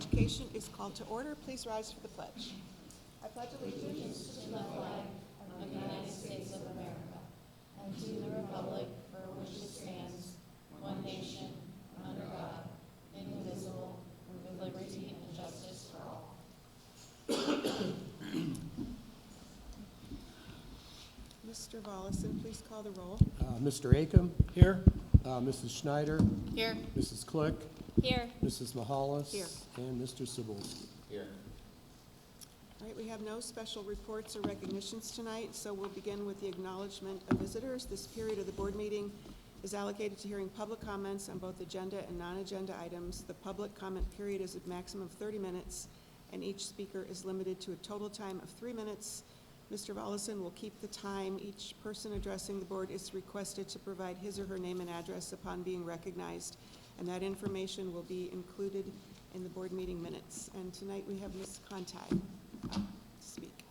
Education is called to order. Please rise for the pledge. I pledge allegiance to the flag of the United States of America and to the republic for which it stands, one nation, under God, indivisible, with liberty and justice for all. Mr. Volleson, please call the roll. Mr. Acom? Here. Mrs. Schneider? Here. Mrs. Click? Here. Mrs. Mahalis? Here. And Mr. Cebulski? Here. All right, we have no special reports or recognitions tonight, so we'll begin with the acknowledgement of visitors. This period of the board meeting is allocated to hearing public comments on both agenda and non-agenda items. The public comment period is a maximum of 30 minutes, and each speaker is limited to a total time of 3 minutes. Mr. Volleson will keep the time. Each person addressing the board is requested to provide his or her name and address upon being recognized, and that information will be included in the board meeting minutes. And tonight we have Ms. Conti to speak.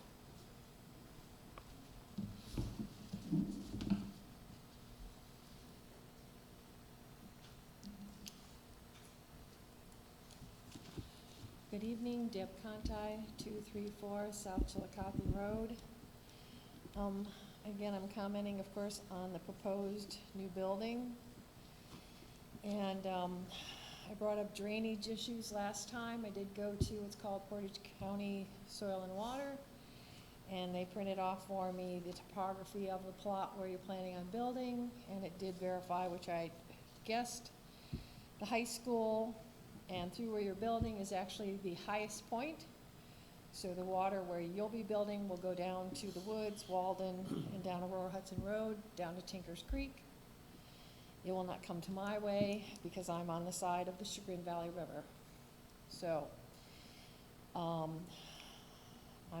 Good evening, Deb Conti, 234 South Chillicothe Road. Again, I'm commenting, of course, on the proposed new building. And I brought up drainage issues last time. I did go to what's called Portage County Soil and Water, and they printed off for me the topography of the plot where you're planning on building, and it did verify, which I guessed, the high school and through where you're building is actually the highest point. So the water where you'll be building will go down to the woods, Walden, and down Aurora Hudson Road, down to Tinkers Creek. It will not come to my way because I'm on the side of the Chagrin Valley River. So I'm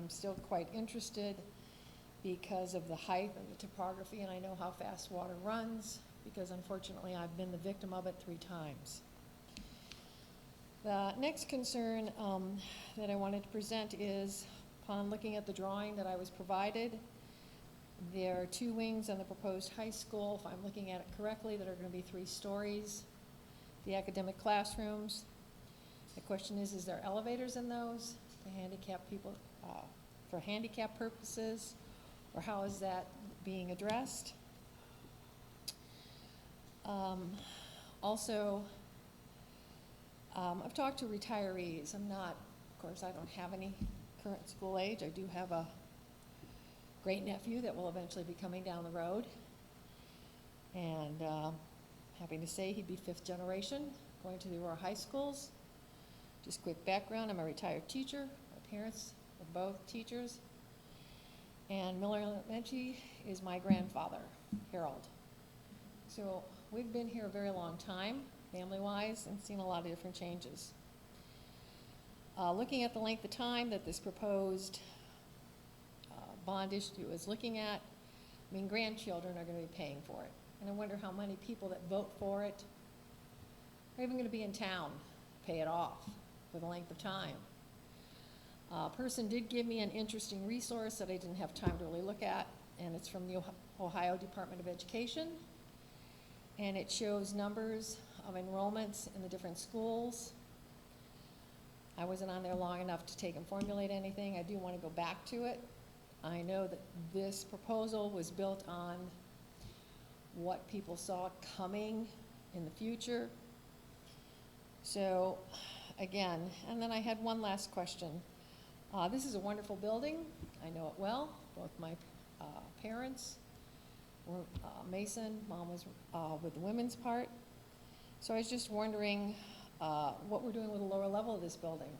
still quite interested because of the height and the topography, and I know how fast water runs because unfortunately I've been the victim of it 3 times. The next concern that I wanted to present is, upon looking at the drawing that I was provided, there are 2 wings on the proposed high school, if I'm looking at it correctly, that are going to be 3 stories. The academic classrooms. The question is there elevators in those to handicap people, for handicap purposes, or how is that being addressed? Also, I've talked to retirees. I'm not, of course, I don't have any current school age. I do have a great nephew that will eventually be coming down the road. And happy to say he'd be 5th generation going to the Aurora High Schools. Just quick background, I'm a retired teacher. My parents are both teachers. And Miller Elementary is my grandfather, Harold. So we've been here a very long time, family-wise, and seen a lot of different changes. Looking at the length of time that this proposed bond issue is looking at, I mean, grandchildren are going to be paying for it. And I wonder how many people that vote for it are even going to be in town to pay it off for the length of time. A person did give me an interesting resource that I didn't have time to really look at, and it's from the Ohio Department of Education. And it shows numbers of enrollments in the different schools. I wasn't on there long enough to take and formulate anything. I do want to go back to it. I know that this proposal was built on what people saw coming in the future. So again, and then I had one last question. This is a wonderful building. I know it well. Both my parents were Mason. Mom was with the women's part. So I was just wondering what we're doing with the lower level of this building.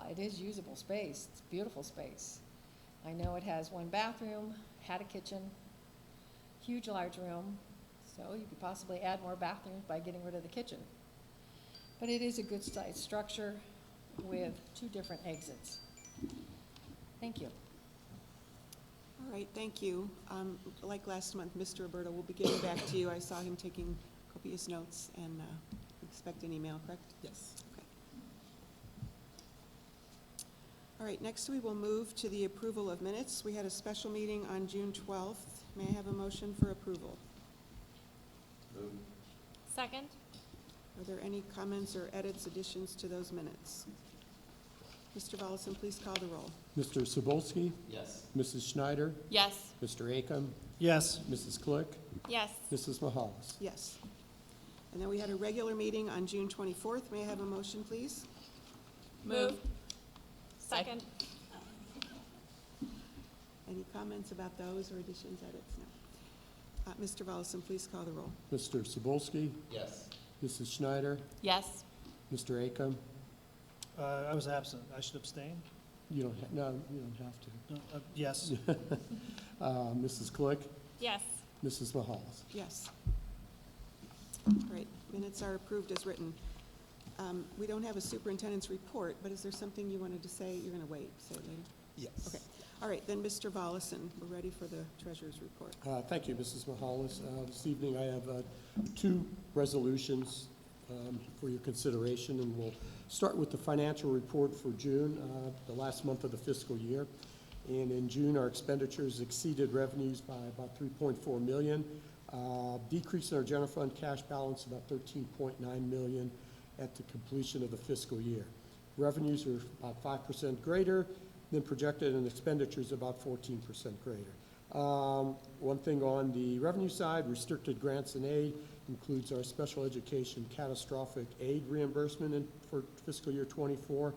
It is usable space. It's beautiful space. I know it has 1 bathroom, had a kitchen, huge large room, so you could possibly add more bathrooms by getting rid of the kitchen. But it is a good sized structure with 2 different exits. Thank you. All right, thank you. Like last month, Mr. Roberto will be getting back to you. I saw him taking copious notes, and expect an email, correct? Yes. Okay. All right, next we will move to the approval of minutes. We had a special meeting on June 12th. May I have a motion for approval? Move. Second. Are there any comments or edits, additions to those minutes? Mr. Volleson, please call the roll. Mr. Sobolski? Yes. Mrs. Schneider? Yes. Mr. Akam? Yes. Mrs. Click? Yes. Mrs. Mahalis? Yes. And then we had a regular meeting on June 24th. May I have a motion, please? Move. Second. Any comments about those or additions, edits? No. Mr. Volleson, please call the roll. Mr. Sobolski? Yes. Mrs. Schneider? Yes. Mr. Akam? I was absent. I should abstain? You don't, no, you don't have to. No, yes. Mrs. Click? Yes. Mrs. Mahalis? Yes. Great. Minutes are approved as written. We don't have a superintendent's report, but is there something you wanted to say? You're going to wait, say it later? Yes. Okay. All right, then Mr. Volleson, we're ready for the treasurer's report. Thank you, Mrs. Mahalis. This evening I have two resolutions for your consideration, and we'll start with the financial report for June, the last month of the fiscal year. And in June, our expenditures exceeded revenues by about $3.4 million, decrease in our general fund cash balance about $13.9 million at the completion of the fiscal year. Revenues are about 5% greater than projected, and expenditures about 14% greater. One thing on the revenue side, restricted grants and aid includes our special education catastrophic aid reimbursement for fiscal year '24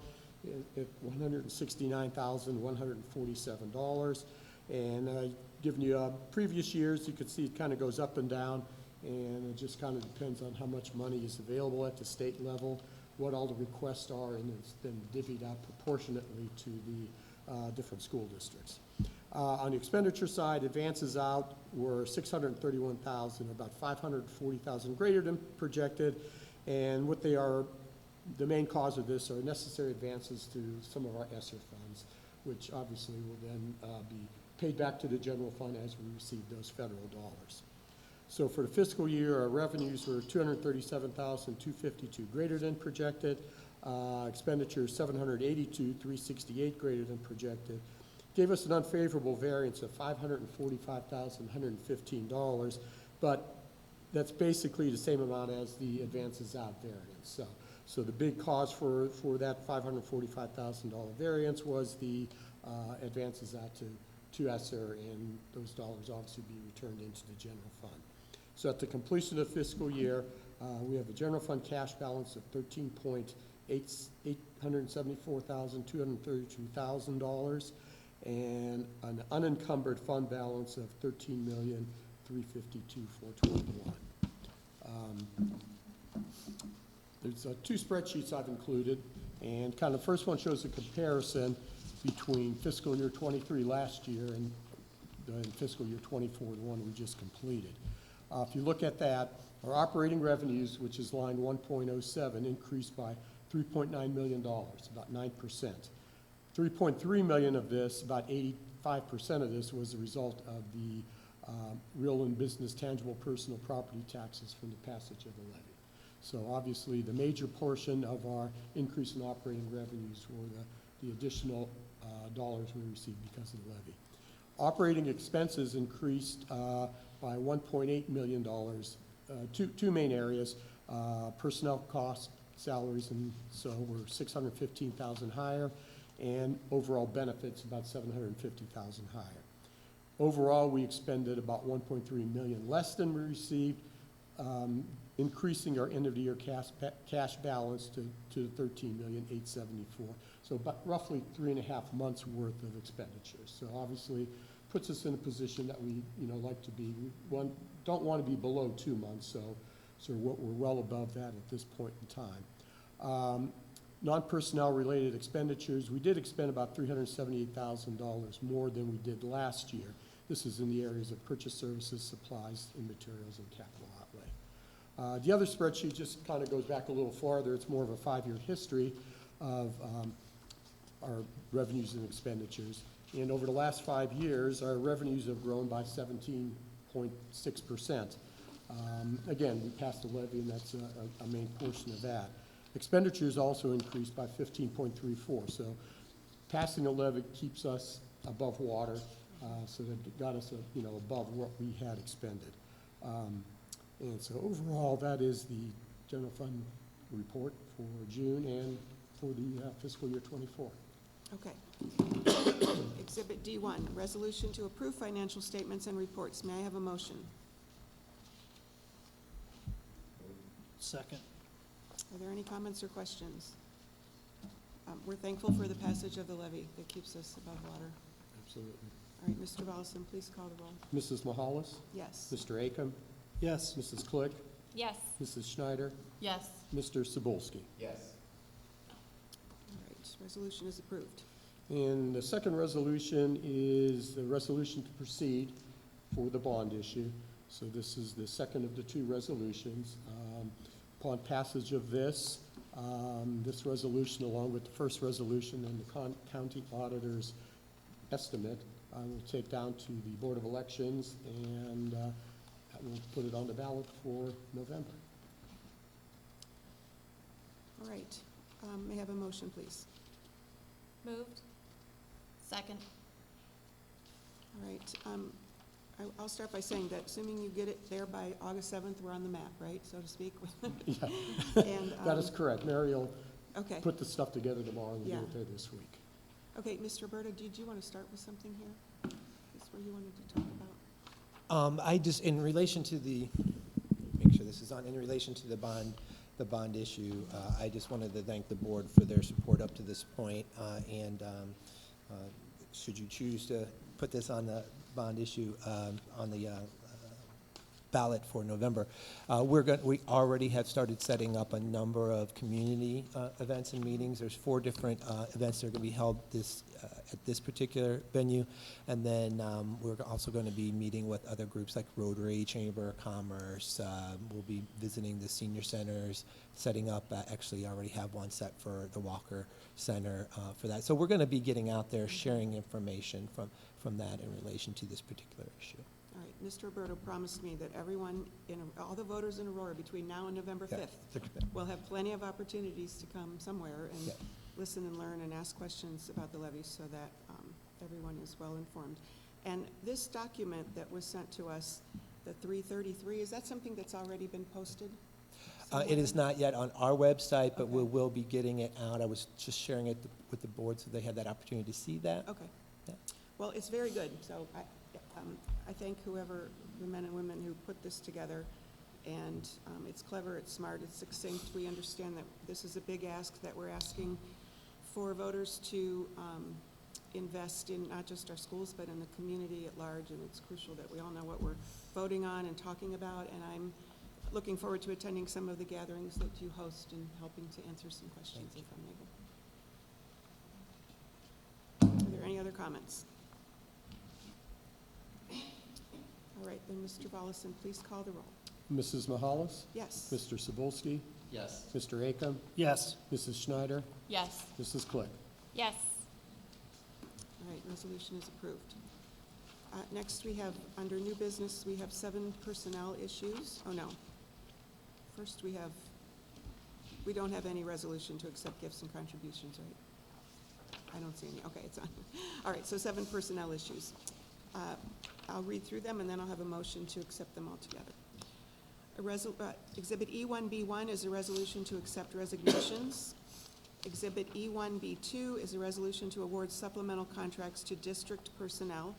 at $169,147. And giving you previous years, you can see it kind of goes up and down, and it just kind of depends on how much money is available at the state level, what all the requests are, and it's then divvied out proportionately to the different school districts. On the expenditure side, advances out were $631,000, about $540,000 greater than projected, and what they are, the main cause of this are necessary advances to some of our ESSER funds, which obviously will then be paid back to the general fund as we receive those federal dollars. So for the fiscal year, our revenues were $237,252 greater than projected. Expenditures $782,368 greater than projected. Gave us an unfavorable variance of $545,115, but that's basically the same amount as the advances out variance. So the big cause for that $545,000 variance was the advances out to ESSER, and those dollars obviously be returned into the general fund. So at the completion of the fiscal year, we have a general fund cash balance of $874,232,000 and an unencumbered fund balance of $13,352,421. There's two spreadsheets I've included, and kind of the first one shows a comparison between fiscal year '23 last year and fiscal year '24, the one we just completed. If you look at that, our operating revenues, which is line 1.07, increased by $3.9 million, about 9%. 3.3 million of this, about 85% of this, was the result of the real and business tangible personal property taxes from the passage of the levy. So obviously, the major portion of our increase in operating revenues were the additional dollars we received because of the levy. Operating expenses increased by $1.8 million, two main areas, personnel costs, salaries, and so we're $615,000 higher, and overall benefits about $750,000 higher. Overall, we expended about $1.3 million less than we received, increasing our end-of-the-year cash balance to $13,874,000. So about roughly 3.5 months worth of expenditures. So obviously, puts us in a position that we like to be. We don't want to be below 2 months, so we're well above that at this point in time. Non-personnel related expenditures, we did expend about $378,000 more than we did last year. This is in the areas of purchase services, supplies, and materials, and capital outlay. The other spreadsheet just kind of goes back a little farther. It's more of a 5-year history of our revenues and expenditures. And over the last 5 years, our revenues have grown by 17.6%. Again, we passed the levy, and that's a main portion of that. Expenditures also increased by 15.34%. So passing the levy keeps us above water, so that got us above what we had expended. And so overall, that is the general fund report for June and for the fiscal year '24. Okay. Exhibit D1, resolution to approve financial statements and reports. May I have a motion? Second. Are there any comments or questions? We're thankful for the passage of the levy that keeps us above water. Absolutely. All right, Mr. Volleson, please call the roll. Mrs. Mahalis? Yes. Mr. Akam? Yes. Mrs. Click? Yes. Mrs. Schneider? Yes. Mr. Cebulski? Yes. All right, resolution is approved. And the second resolution is the resolution to proceed for the bond issue. So this is the second of the two resolutions. Upon passage of this, this resolution, along with the first resolution and the county auditor's estimate, I will take down to the Board of Elections, and that will put it on the ballot for November. All right, may I have a motion, please? Moved. Second. All right, I'll start by saying that assuming you get it there by August 7th, we're on the map, right, so to speak? Yeah, And, that is correct. Mary will okay. put the stuff together tomorrow, and we'll Yeah. get it there this week. Okay, Mr. Roberta, did you want to start with something here? Is this where you wanted to talk about? I just, in relation to the, make sure this is on, in relation to the bond issue, I just wanted to thank the board for their support up to this point, and should you choose to put this on the bond issue, on the ballot for November, we already have started setting up a number of community events and meetings. There's 4 different events that are going to be held at this particular venue, and then we're also going to be meeting with other groups like Rotary, Chamber of Commerce. We'll be visiting the senior centers, setting up, actually already have one set for the Walker Center for that. So we're going to be getting out there, sharing information from that in relation to this particular issue. All right, Mr. Roberto promised me that everyone, all the voters in Aurora between now and November Yeah. 5th will have plenty of opportunities to come somewhere and Yeah. listen and learn and ask questions about the levy so that everyone is well informed. And this document that was sent to us, the 333, is that something that's already been posted? It is not yet on our website, but we Okay. will be getting it out. I was just sharing it with the board so they had that opportunity to see that. Okay. Yeah. Well, it's very good, so I thank whoever, the men and women who put this together. And it's clever, it's smart, it's succinct. We understand that this is a big ask, that we're asking for voters to invest in not just our schools, but in the community at large. And it's crucial that we all know what we're voting on and talking about. And I'm looking forward to attending some of the gatherings that you host and helping to answer some questions if I'm able. Are there any other comments? All right, then, Mr. Volleson, please call the roll. Mrs. Mahalis? Yes. Mr. Cebulski? Yes. Mr. Akam? Yes. Mrs. Schneider? Yes. Mrs. Click? Yes. All right, resolution is approved. Next, we have, under new business, we have 7 personnel issues. Oh, no. First, we don't have any resolution to accept gifts and contributions, right? I don't see any. Okay, it's on. All right, so 7 personnel issues. I'll read through them, and then I'll have a motion to accept them all together. Exhibit E1B1 is a resolution to accept resignations. Exhibit E1B2 is a resolution to award supplemental contracts to district personnel.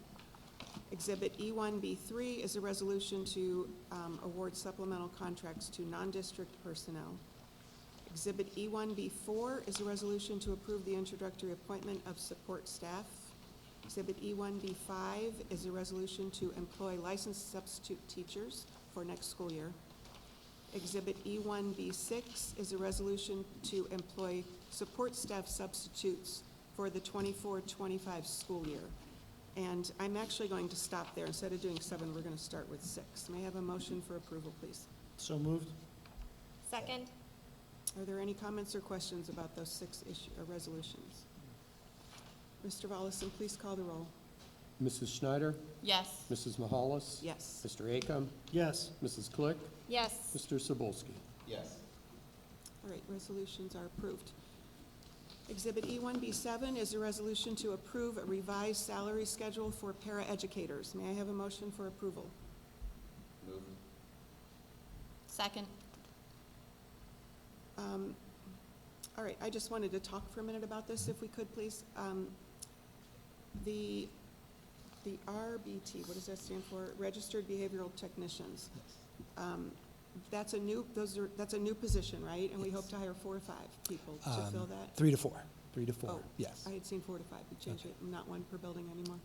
Exhibit E1B3 is a resolution to award supplemental contracts to non-district personnel. Exhibit E1B4 is a resolution to approve the introductory appointment of support staff. Exhibit E1B5 is a resolution to employ licensed substitute teachers for next school year. Exhibit E1B6 is a resolution to employ support staff substitutes for the 24-25 school year. And I'm actually going to stop there. Instead of doing 7, we're going to start with 6. May I have a motion for approval, please? So moved. Second. Are there any comments or questions about those 6 resolutions? Mr. Volleson, please call the roll. Mrs. Schneider? Yes. Mrs. Mahalis? Yes. Mr. Akam? Yes. Mrs. Click? Yes. Mr. Cebulski? Yes. All right, resolutions are approved. Exhibit E1B7 is a resolution to approve a revised salary schedule for paraeducators. May I have a motion for approval? Move. Second. All right, I just wanted to talk for a minute about this, if we could, please. The RBT, what does that stand for? Registered Behavioral Technicians. That's a new position, right? And we hope to hire 4 or 5 people to fill that? 3 to 4, 3 to 4, Oh, yes. I had seen 4 to 5. We changed it, not 1 per building anymore.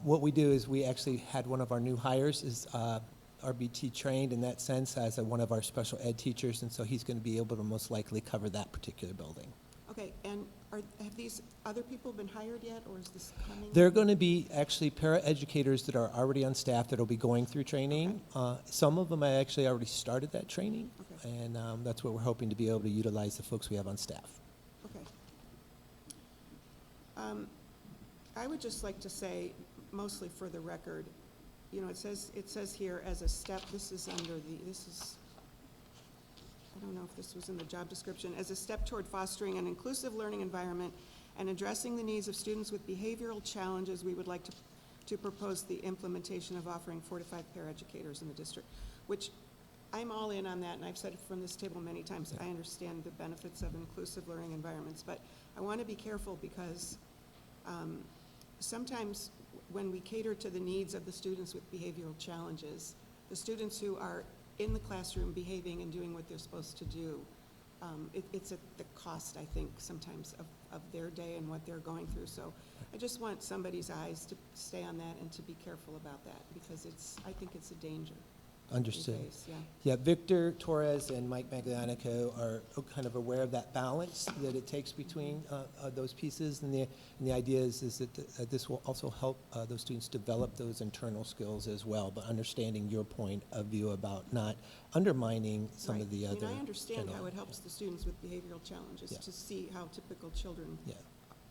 What we do is we actually had one of our new hires is RBT trained in that sense as one of our special ed teachers, and so he's going to be able to most likely cover that particular building. Okay, and have these other people been hired yet, or is this coming? They're going to be actually para-educators that are already on staff that will be going through training. Some of them I actually already started that training, Okay. and that's what we're hoping to be able to utilize the folks we have on staff. Okay. I would just like to say, mostly for the record, you know, it says here as a step, this is, I don't know if this was in the job description, as a step toward fostering an inclusive learning environment and addressing the needs of students with behavioral challenges, we would like to propose the implementation of offering 4 to 5 paraeducators in the district, which I'm all in on that, and I've said it from this table many times. I understand the benefits of inclusive learning environments, but I want to be careful because sometimes when we cater to the needs of the students with behavioral challenges, the students who are in the classroom behaving and doing what they're supposed to do, it's at the cost, I think, sometimes of their day and what they're going through. So I just want somebody's eyes to stay on that and to be careful about that, because I think it's a danger. Understood. these days, yeah. Yeah, Victor Torres and Mike Maglianico are kind of aware of that balance that it takes between those pieces, and the idea is that this will also help those students develop those internal skills as well, but understanding your point of view about not undermining some of the Right. other. I mean, I understand how general- it helps the students with behavioral challenges Yeah. to see how typical children Yeah,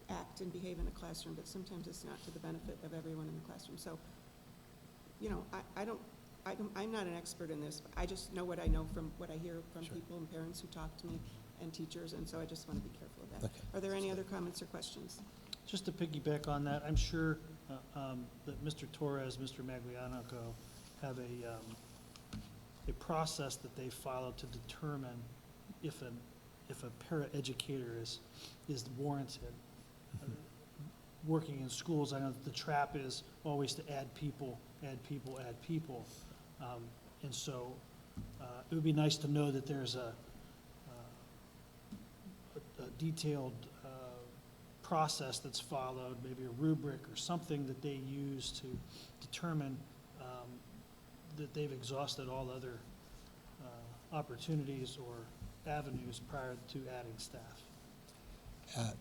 act and behave in a classroom, but sometimes it's not to the benefit of everyone in the classroom. So, you know, I'm not an expert in this, but I just know what I know from what I hear from Sure. people and parents who talk to me and teachers, and so I just want to be careful of that. Okay. Are there any other comments or questions? Just to piggyback on that, I'm sure that Mr. Torres, Mr. Maglianico have a process that they follow to determine if a paraeducator is warranted. Working in schools, I know that the trap is always to add people, add people, add people. And so it would be nice to know that there's a detailed process that's followed, maybe a rubric or something that they use to determine that they've exhausted all other opportunities or avenues prior to adding staff.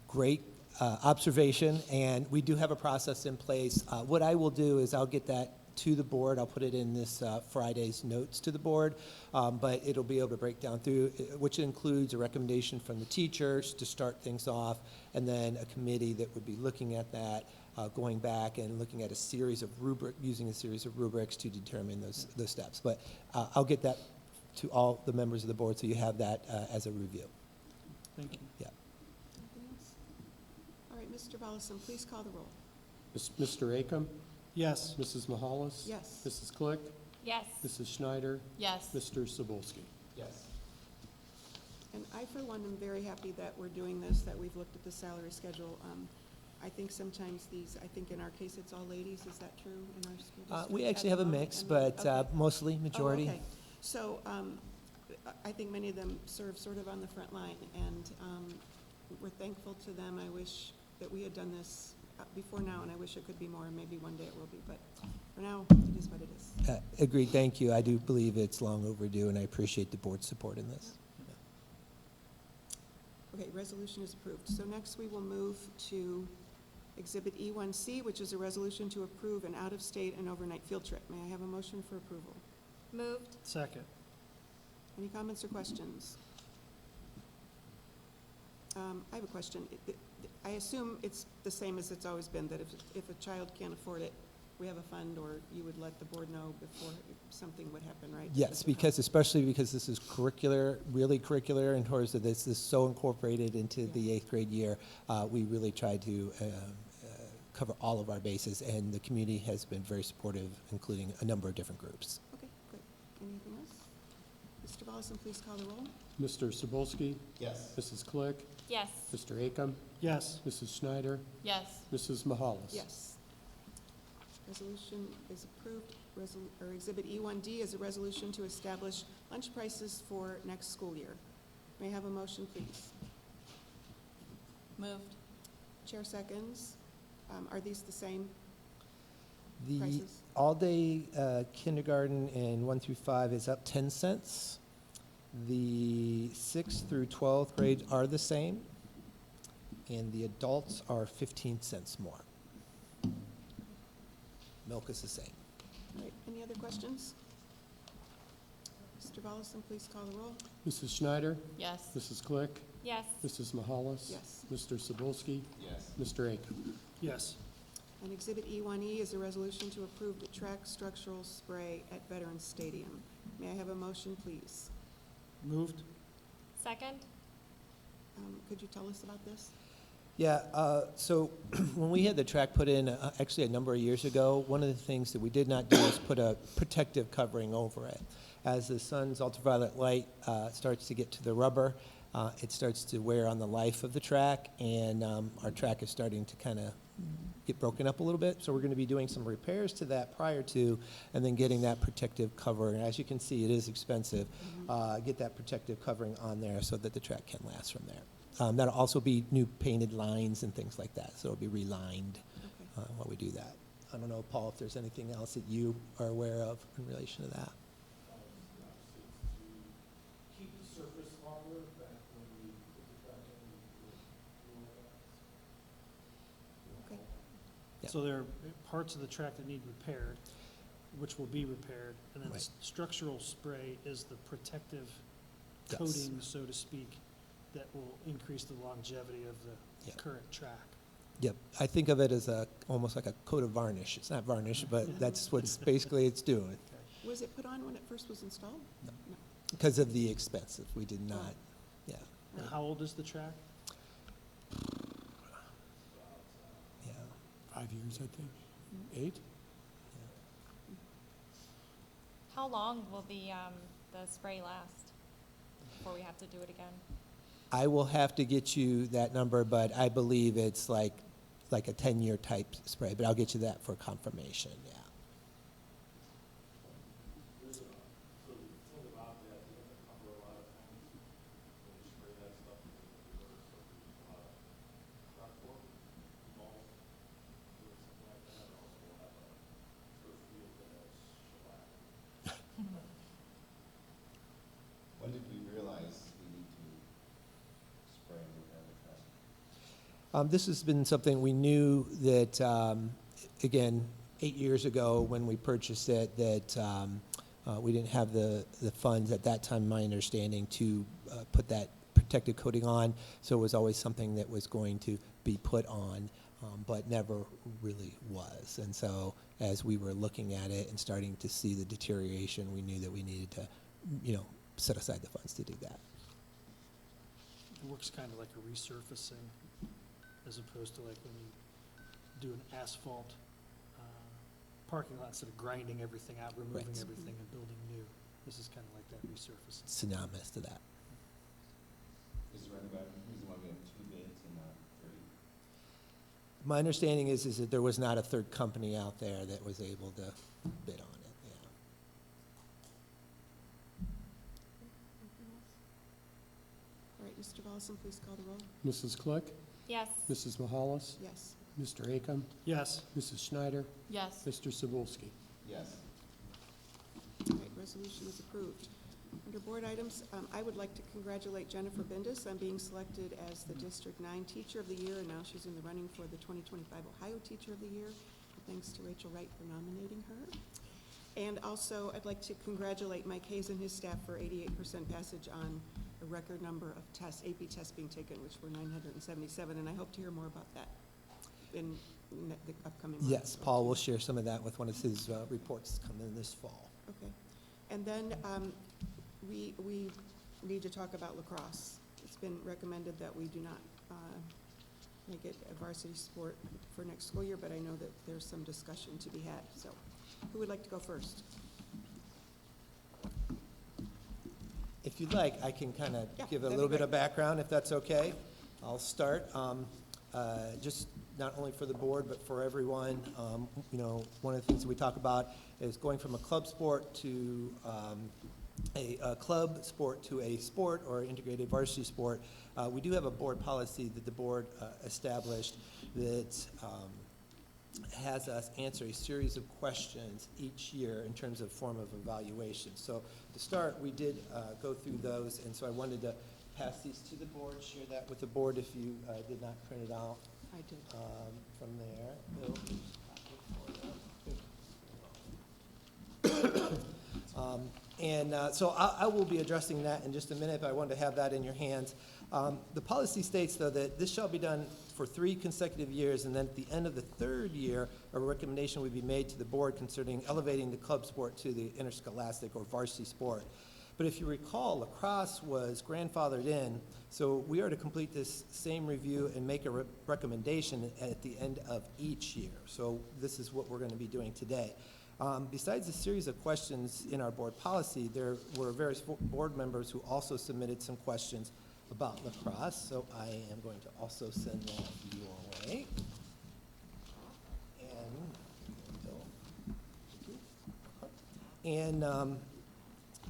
Great observation, and we do have a process in place. What I will do is I'll get that to the board. I'll put it in this Friday's notes to the board, but it'll be able to break down through, which includes a recommendation from the teachers to start things off, and then a committee that would be looking at that, going back and looking at using a series of rubrics to determine those steps. But I'll get that to all the members of the board so you have that as a review. Thank you. Yeah. Anything else? All right, Mr. Volleson, please call the roll. Mr. Acom, Yes. Mrs. Mahalis. Yes. Mrs. Click, Yes. Mrs. Schneider, Yes. Mr. Cebulski. Yes. And I, for one, am very happy that we're doing this, that we've looked at the salary schedule. I think sometimes I think in our case, it's all ladies. Is that true in our school district? We at actually the have a moment? mix, And- but okay. mostly majority. Oh, okay. So I think many of them serve sort of on the front line, and we're thankful to them. I wish that we had done this before now, and I wish it could be more, and maybe one day it will be, but for now, it is what it is. Agreed, thank you. I do believe it's long overdue, and I appreciate the board's support in this. Okay, resolution is approved. So next, we will move to Exhibit E1C, which is a resolution to approve an out-of-state and overnight field trip. May I have a motion for approval? Moved. Second. Any comments or questions? I have a question. I assume it's the same as it's always been, that if a child can't afford it, we have a fund, or you would let the board know before something would happen, right? Yes, especially because this is curricular, really curricular, in terms of this is so incorporated into the 8th grade year. We really try to cover all of our bases, and the community has been very supportive, including a number of different groups. Okay, great. Anything else? Mr. Volleson, please call the roll. Mr. Cebulski, Yes. Mrs. Click, Yes. Mr. Akam, Yes. Mrs. Schneider, Yes. Mrs. Mahalis. Yes. Resolution is approved. Exhibit E1D is a resolution to establish lunch prices for next school year. May I have a motion, please? Moved. Chair seconds. Are these the same? The Prices? all-day kindergarten in 1 through 5 is up 10 cents. The 6th through 12th grade are the same, and the adults are 15 cents more. Milk is the same. All right, any other questions? Mr. Volleson, please call the roll. Mrs. Schneider, Yes. Mrs. Click, Yes. Mrs. Mahalis. Yes. Mr. Cebulski, Yes. Mr. Akam. Yes. And Exhibit E1E is a resolution to approve the track structural spray at Veterans Stadium. May I have a motion, please? Moved. Second? Could you tell us about this? Yeah, so when we had the track put in, actually a number of years ago, one of the things that we did not do is put a protective covering over it. As the sun's ultraviolet light starts to get to the rubber, it starts to wear on the life of the track, and our track is starting to kind of get broken up a little bit. So we're going to be doing some repairs to that prior to, and then getting that protective cover. And as you can see, it is expensive. Get that protective covering on there so that the track can last from there. That'll also be new painted lines and things like that, so it'll be relined Okay. while we do that. I don't know, Paul, if there's anything else that you are aware of in relation to that. Keep the surface longer back when we put the track in. Okay. Yeah. So there are parts of the track that need repaired, which will be repaired, and then Right. structural spray is the protective Yes. coating, so to speak, that will increase the longevity of the Yeah. current track. Yep, I think of it as almost like a coat of varnish. It's not varnish, but that's what's basically it's doing. Was it put on when it first was installed? Because of the expensive, we did not, yeah, And how old is the track? yeah. 5 years, I think. 8? How long will the spray last before we have to do it again? I will have to get you that number, but I believe it's like a 10-year type spray, but I'll get you that for confirmation, yeah. When did we realize we need to spray and repair the track? This has been something we knew that, again, 8 years ago when we purchased it, that we didn't have the funds at that time, my understanding, to put that protective coating on. So it was always something that was going to be put on, but never really was. And so as we were looking at it and starting to see the deterioration, we knew that we needed to, set aside the funds to do that. It works kind of like a resurfacing, as opposed to like when you do an asphalt parking lot, instead of grinding everything out, removing Right. everything and building new. This is kind of like that resurfacing. Synonymous to that. Is there any reason why we have 2 bids and not 3? My understanding is that there was not a third company out there that was able to bid on it, yeah. Anything else? All right, Mr. Volleson, please call the roll. Mrs. Click, Yes. Mrs. Mahalis, Yes. Mr. Akam, Yes. Mrs. Schneider, Yes. Mr. Cebulski. Yes. All right, resolution is approved. Under board items, I would like to congratulate Jennifer Bendis on being selected as the District 9 Teacher of the Year, and now she's in the running for the 2025 Ohio Teacher of the Year. Thanks to Rachel Wright for nominating her. And also, I'd like to congratulate Mike Hayes and his staff for 88% passage on a record number of tests, AP tests being taken, which were 977, and I hope to hear more about that in the upcoming months. Yes, Paul will share some of that with one of his reports coming this fall. Okay. And then we need to talk about lacrosse. It's been recommended that we do not make it a varsity sport for next school year, but I know that there's some discussion to be had. So who would like to go first? If you'd like, I can kind of Yeah, give a that'd be little bit great. of background, if that's okay. I'll start. Just not only for the board, but for everyone. You know, one of the things that we talk about is going from a club sport to a club sport to a sport or integrated varsity sport. We do have a board policy that the board established that has us answer a series of questions each year in terms of form of evaluation. So to start, we did go through those, and so I wanted to pass these to the board, share that with the board if you did not print it out I did. from there. Bill, so I will be addressing that in just a minute, but I wanted to have that in your hands. The policy states, though, that this shall be done for 3 consecutive years, and then at the end of the 3rd year, a recommendation would be made to the board concerning elevating the club sport to the interscholastic or varsity sport. But if you recall, lacrosse was grandfathered in, so we are to complete this same review and make a recommendation at the end of each year. So this is what we're going to be doing today. Besides a series of questions in our board policy, there were various board members who also submitted some questions about lacrosse, so I am going to also send that your way. And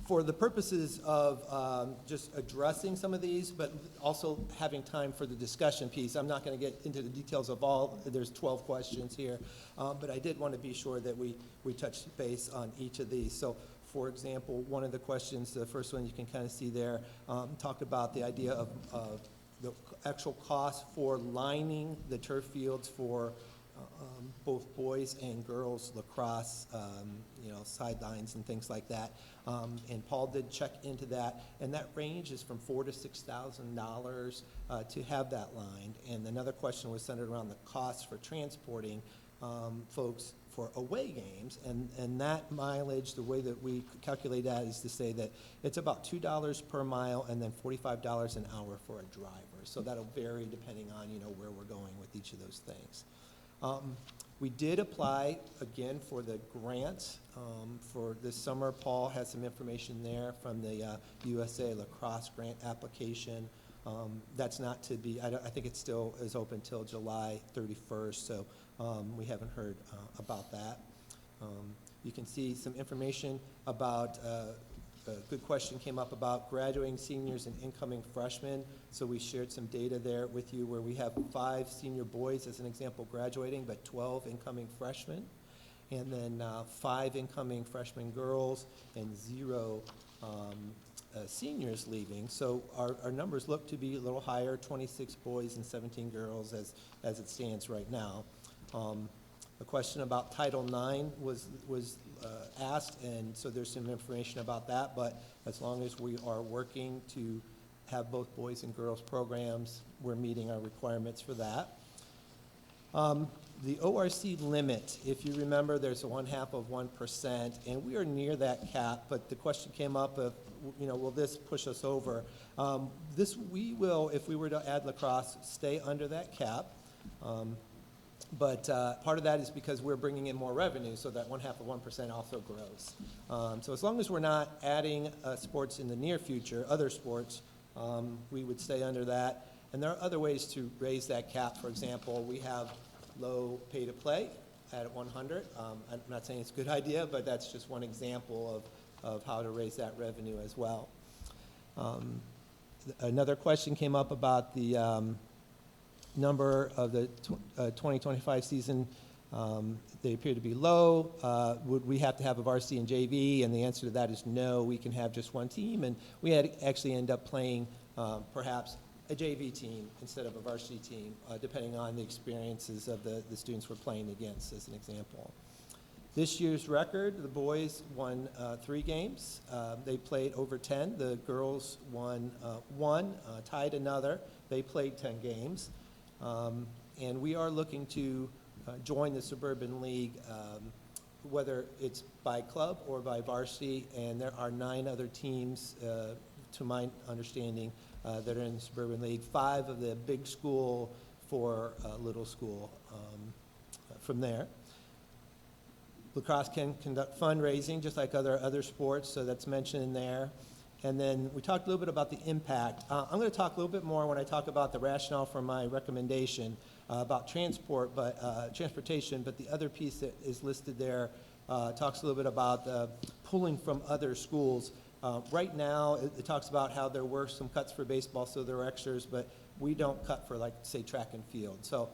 for the purposes of just addressing some of these, but also having time for the discussion piece, I'm not going to get into the details of all, there's 12 questions here, but I did want to be sure that we touch base on each of these. So, for example, one of the questions, the first one you can kind of see there, talked about the idea of the actual cost for lining the turf fields for both boys and girls lacrosse, you know, sidelines and things like that. And Paul did check into that, and that range is from $4,000 to $6,000 to have that lined. And another question was centered around the cost for transporting folks for away games, and that mileage, the way that we calculate that is to say that it's about $2 per mile and then $45 an hour for a driver. So that'll vary depending on, you know, where we're going with each of those things. We did apply, again, for the grant for this summer. Paul has some information there from the USA Lacrosse grant application. That's not to be, I think it still is open till July 31st, so we haven't heard about that. You can see some information about, a good question came up about graduating seniors and incoming freshmen. So we shared some data there with you where we have 5 senior boys, as an example, graduating, but 12 incoming freshmen. And then 5 incoming freshman girls and 0 seniors leaving. So our numbers look to be a little higher, 26 boys and 17 girls as it stands right now. A question about Title IX was asked, and so there's some information about that, but as long as we are working to have both boys and girls programs, we're meeting our requirements for that. The ORC limit, if you remember, there's a 0.5%, and we are near that cap, but the question came up of, you know, will this push us over? We will, if we were to add lacrosse, stay under that cap. But part of that is because we're bringing in more revenue, so that 0.5% also grows. So as long as we're not adding sports in the near future, other sports, we would stay under that. And there are other ways to raise that cap. For example, we have low pay-to-play at 100. I'm not saying it's a good idea, but that's just one example of how to raise that revenue as well. Another question came up about the number of the 2025 season. They appear to be low. Would we have to have a varsity and JV? And the answer to that is no. We can have just one team, and we had actually end up playing perhaps a JV team instead of a varsity team, depending on the experiences of the students we're playing against, as an example. This year's record, the boys won 3 games. They played over 10. The girls won 1, tied another. They played 10 games. And we are looking to join the Suburban League, whether it's by club or by varsity, and there are 9 other teams, to my understanding, that are in the Suburban League, 5 of the big school, 4 little school from there. Lacrosse can conduct fundraising just like other sports, so that's mentioned in there. And then we talked a little bit about the impact. I'm going to talk a little bit more when I talk about the rationale for my recommendation about transportation, but the other piece that is listed there talks a little bit about pulling from other schools. Right now, it talks about how there were some cuts for baseball, so there were extras, but we don't cut for, like, say, track and field. So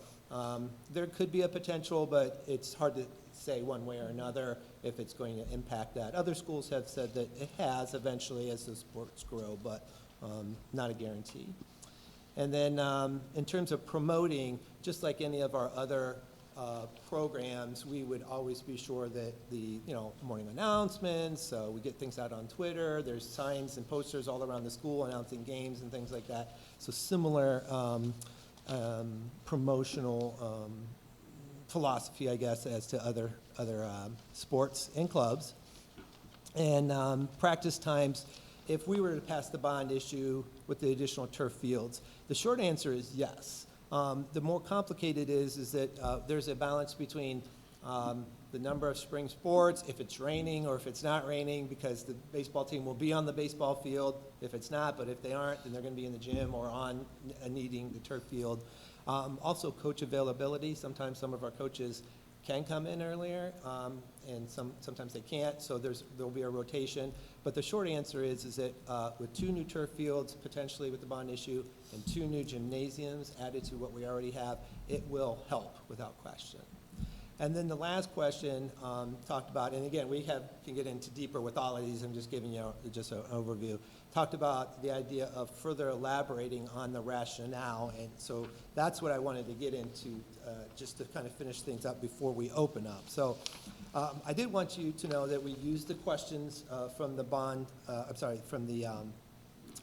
there could be a potential, but it's hard to say one way or another if it's going to impact that. Other schools have said that it has eventually as the sports grow, but not a guarantee. And then in terms of promoting, just like any of our other programs, we would always be sure that the morning announcements, so we get things out on Twitter, there's signs and posters all around the school announcing games and things like that. So similar promotional philosophy, I guess, as to other sports and clubs. And practice times, if we were to pass the bond issue with the additional turf fields, the short answer is yes. The more complicated is that there's a balance between the number of spring sports, if it's raining or if it's not raining, because the baseball team will be on the baseball field if it's not, but if they aren't, then they're going to be in the gym or on needing the turf field. Also, coach availability. Sometimes some of our coaches can come in earlier, and sometimes they can't, so there'll be a rotation. But the short answer is that with 2 new turf fields, potentially with the bond issue, and 2 new gymnasiums added to what we already have, it will help without question. And then the last question talked about, and again, can get into deeper with all of these, I'm just giving you just an overview, talked about the idea of further elaborating on the rationale, and so that's what I wanted to get into just to kind of finish things up before we open up. So I did want you to know that we used the questions from the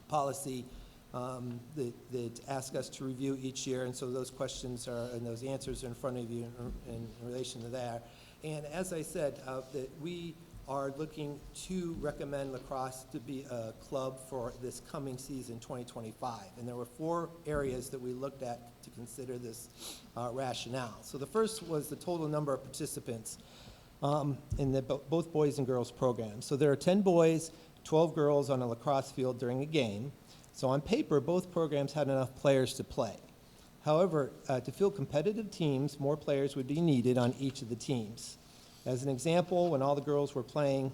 policy that ask us to review each year, and so those questions and those answers are in front of you in relation to that. And as I said, that we are looking to recommend lacrosse to be a club for this coming season, 2025. And there were 4 areas that we looked at to consider this rationale. So the first was the total number of participants in both boys and girls programs. So there are 10 boys, 12 girls on a lacrosse field during a game. So on paper, both programs had enough players to play. However, to field competitive teams, more players would be needed on each of the teams. As an example, when all the girls were present,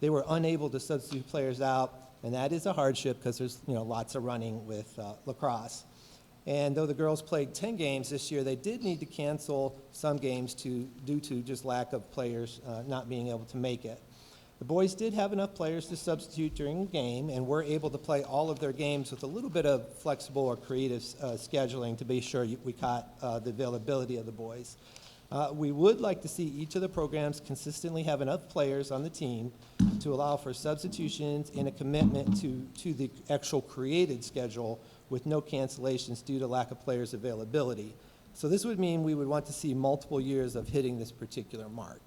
they were unable to substitute players out, and that is a hardship because there's lots of running with lacrosse. And though the girls played 10 games this year, they did need to cancel some games due to just lack of players not being able to make it. The boys did have enough players to substitute during the game and were able to play all of their games with a little bit of flexible or creative scheduling to be sure we caught the availability of the boys. We would like to see each of the programs consistently have enough players on the team to allow for substitutions and a commitment to the actual created schedule with no cancellations due to lack of players' availability. So this would mean we would want to see multiple years of hitting this particular mark.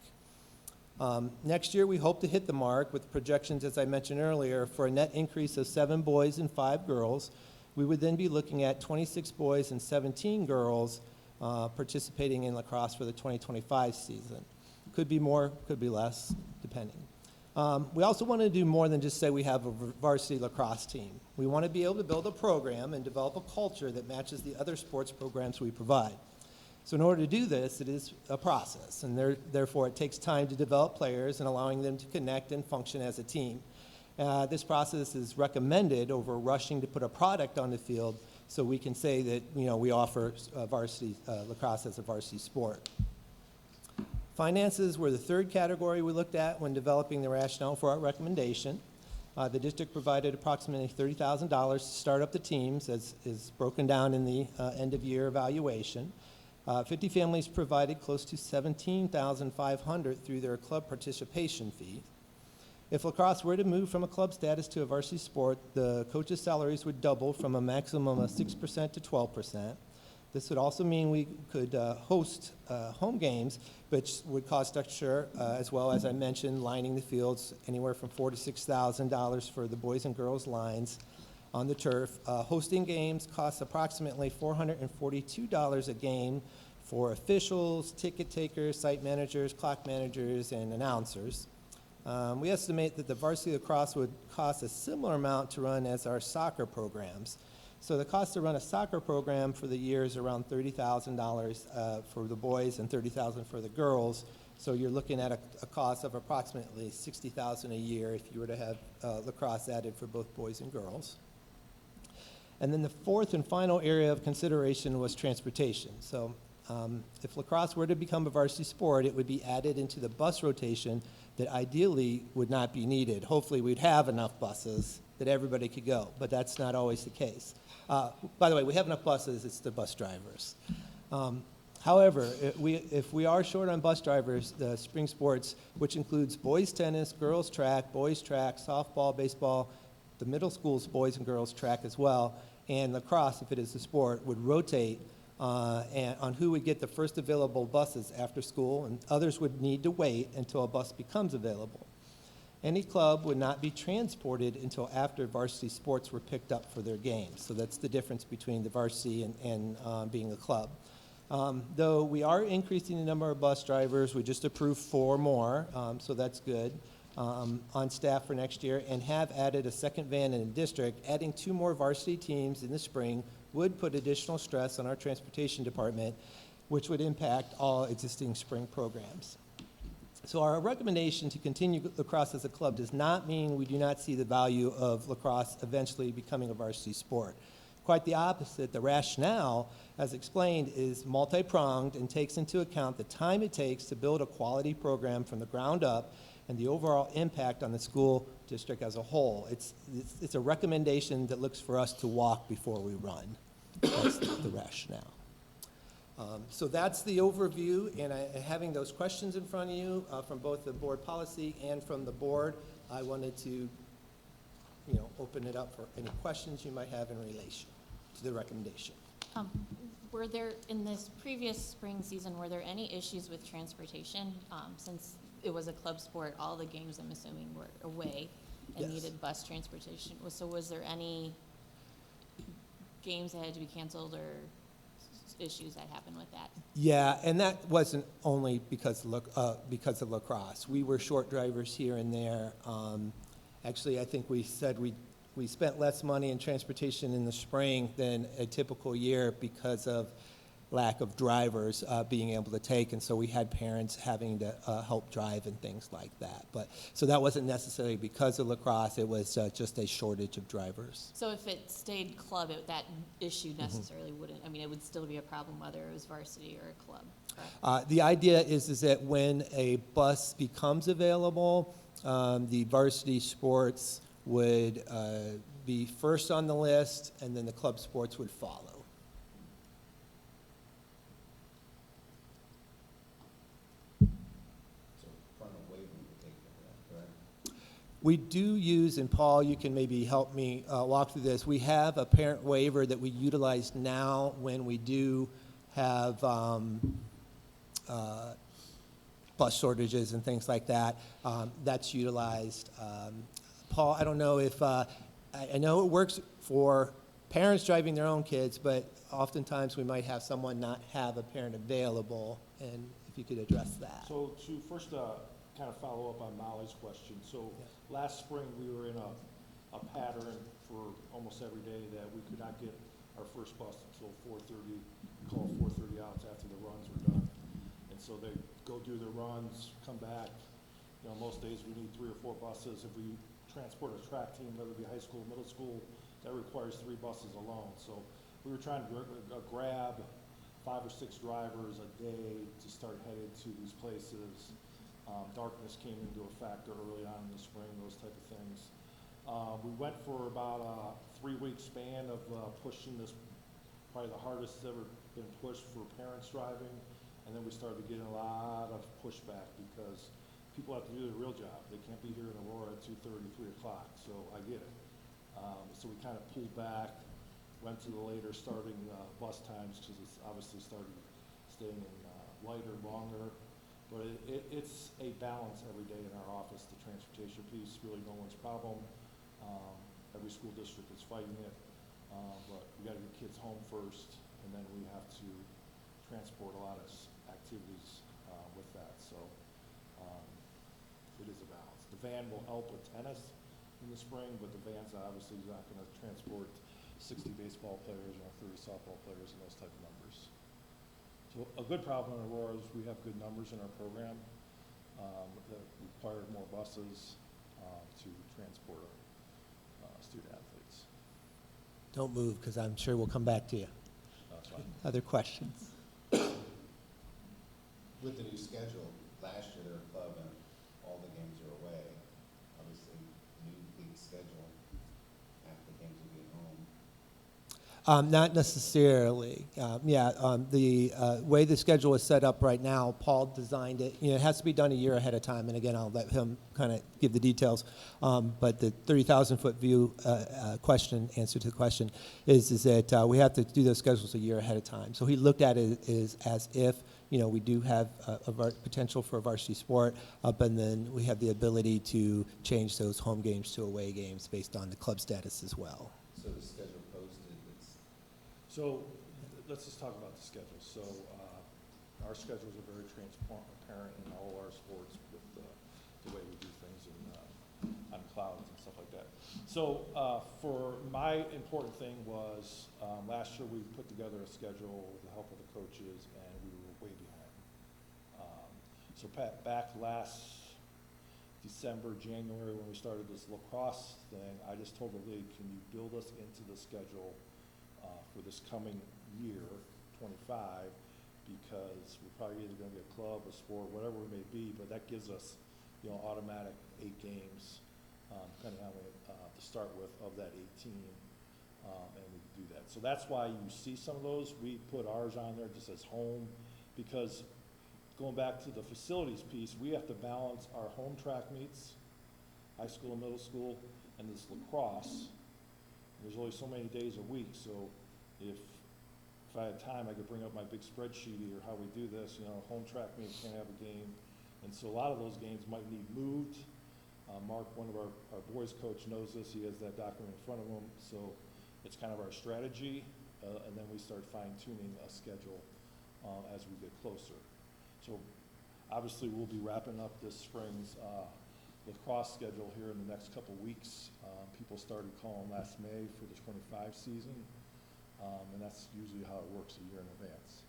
Next year, we hope to hit the mark with projections, as I mentioned earlier, for a net increase of 7 boys and 5 girls. We would then be looking at 26 boys and 17 girls participating in lacrosse for the 2025 season. Could be more, could be less, depending. We also want to do more than just say we have a varsity lacrosse team. We want to be able to build a program and develop a culture that matches the other sports programs we provide. So in order to do this, it is a process, and therefore it takes time to develop players and allowing them to connect and function as a team. This process is recommended over rushing to put a product on the field so we can say that we offer varsity lacrosse as a varsity sport. Finances were the 3rd category we looked at when developing the rationale for our recommendation. The district provided approximately $30,000 to start up the teams, as is broken down in the end-of-year evaluation. 50 families provided close to $17,500 through their club participation fee. If lacrosse were to move from a club status to a varsity sport, the coaches' salaries would double from a maximum of 6% to 12%. This would also mean we could host home games, which would cost extra, as well as I mentioned, lining the fields anywhere from $4,000 to $6,000 for the boys and girls lines on the turf. Hosting games costs approximately $442 a game for officials, ticket takers, site managers, clock managers, and announcers. We estimate that the varsity lacrosse would cost a similar amount to run as our soccer programs. So the cost to run a soccer program for the year is around $30,000 for the boys and $30,000 for the girls. So you're looking at a cost of approximately $60,000 a year if you were to have lacrosse added for both boys and girls. And then the fourth and final area of consideration was transportation. So if lacrosse were to become a varsity sport, it would be added into the bus rotation that ideally would not be needed. Hopefully, we'd have enough buses that everybody could go, but that's not always the case. By the way, we have enough buses, it's the bus drivers. However, if we are short on bus drivers, the spring sports, which includes boys tennis, girls track, softball, baseball, the middle school's boys and girls track as well, and lacrosse, if it is a sport, would rotate on who would get the first available buses after school, and others would need to wait until a bus becomes available. Any club would not be transported until after varsity sports were picked up for their games. So that's the difference between the varsity and being a club. Though we are increasing the number of bus drivers, we just approved 4 more, so that's good, on staff for next year, and have added a second van in the district. Adding 2 more varsity teams in the spring would put additional stress on our transportation department, which would impact all existing spring programs. So our recommendation to continue lacrosse as a club does not mean we do not see the value of lacrosse eventually becoming a varsity sport. Quite the opposite. The rationale, as explained, is multi-pronged and takes into account the time it takes to build a quality program from the ground up and the overall impact on the school district as a whole. It's a recommendation that looks for us to walk before we run. That's the rationale. So that's the overview, and having those questions in front of you from both the board policy and from the board, I wanted to open it up for any questions you might have in relation to the recommendation. Were there, in this previous spring season, were there any issues with transportation? Since it was a club sport, all the games, I'm assuming, were away and Yes. needed bus transportation. So was there any games that had to be canceled or issues that happened with that? Yeah, and that wasn't only because of lacrosse. We were short drivers here and there. Actually, I think we said we spent less money in transportation in the spring than a typical year because of lack of drivers being able to take, and so we had parents having to help drive and things like that. But so that wasn't necessarily because of lacrosse. It was just a shortage of drivers. So if it stayed club, that issue necessarily wouldn't, I mean, it would still be a problem whether it was varsity or a club, correct? The idea is that when a bus becomes available, the varsity sports would be first on the list, and then the club sports would follow. So Colonel Wade would take care of that, correct? We do use, and Paul, you can maybe help me walk through this, we have a parent waiver that we utilize now when we do have bus shortages and things like that. That's utilized. Paul, I don't know if, I know it works for parents driving their own kids, but oftentimes we might have someone not have a parent available, and if you could address that. So to first kind of follow up on Molly's question, so last spring we were in a pattern for almost every day that we could not get our first bus until 4:30, call 4:30 out after the runs were done. And so they go do their runs, come back. Most days we need 3 or 4 buses. If we transport a track team, whether it be high school, middle school, that requires 3 buses alone. So we were trying to grab 5 or 6 drivers a day to start headed to these places. Darkness came into a factor early on in the spring, those type of things. We went for about a 3-week span of pushing this, probably the hardest it's ever been pushed for parents driving. And then we started getting a lot of pushback because people have to do their real job. They can't be here in Aurora at 2:30, 3 o'clock, so I get it. So we kind of pulled back, went to the later starting bus times because it's obviously started staying in lighter, longer. But it's a balance every day in our office. The transportation piece, really no one's problem. Every school district is fighting it. But we got to get kids home first, and then we have to transport a lot of activities with that. So it is a balance. The van will help with tennis in the spring, but the van's obviously not gonna transport 60 baseball players or 30 softball players and those type of numbers. So a good problem in Aurora is we have good numbers in our program that require more buses to transport student athletes. Don't move, because I'm sure we'll come back to you. That's fine. Other questions? With the new schedule, last year their club and all the games are away. Obviously, new league schedule, half the games will be at home. Not necessarily. The way the schedule is set up right now, Paul designed it. It has to be done a year ahead of time, and again, I'll let him kind of give the details. But the 30,000-foot view answer to the question is that we have to do those schedules a year ahead of time. So he looked at it as if, we do have potential for a varsity sport, and then we have the ability to change those home games to away games based on the club status as well. So the schedule posted, it's, So let's just talk about the schedule. So our schedules are very transparent in all our sports with the way we do things on clouds and stuff like that. So for my important thing was last year we put together a schedule with the help of the coaches, and we were way behind. So back last December, January, when we started this lacrosse thing, I just told the league, can you build us into the schedule for this coming year, 25, because we're probably either gonna be a club, a sport, whatever it may be, but that gives us, automatic 8 games, depending on how many to start with of that 18, and we do that. So that's why you see some of those. We put ours on there just as home, because going back to the facilities piece, we have to balance our home track meets, high school and middle school, and this lacrosse. There's only so many days a week, so if I had time, I could bring up my big spreadsheet here, how we do this, home track meet can't have a game. And so a lot of those games might need moved. Mark, one of our boys coach, knows this. He has that document in front of him. So it's kind of our strategy, and then we start fine-tuning a schedule as we get closer. So obviously we'll be wrapping up this spring's lacrosse schedule here in the next couple weeks. People started calling last May for the 25 season, and that's usually how it works a year in advance.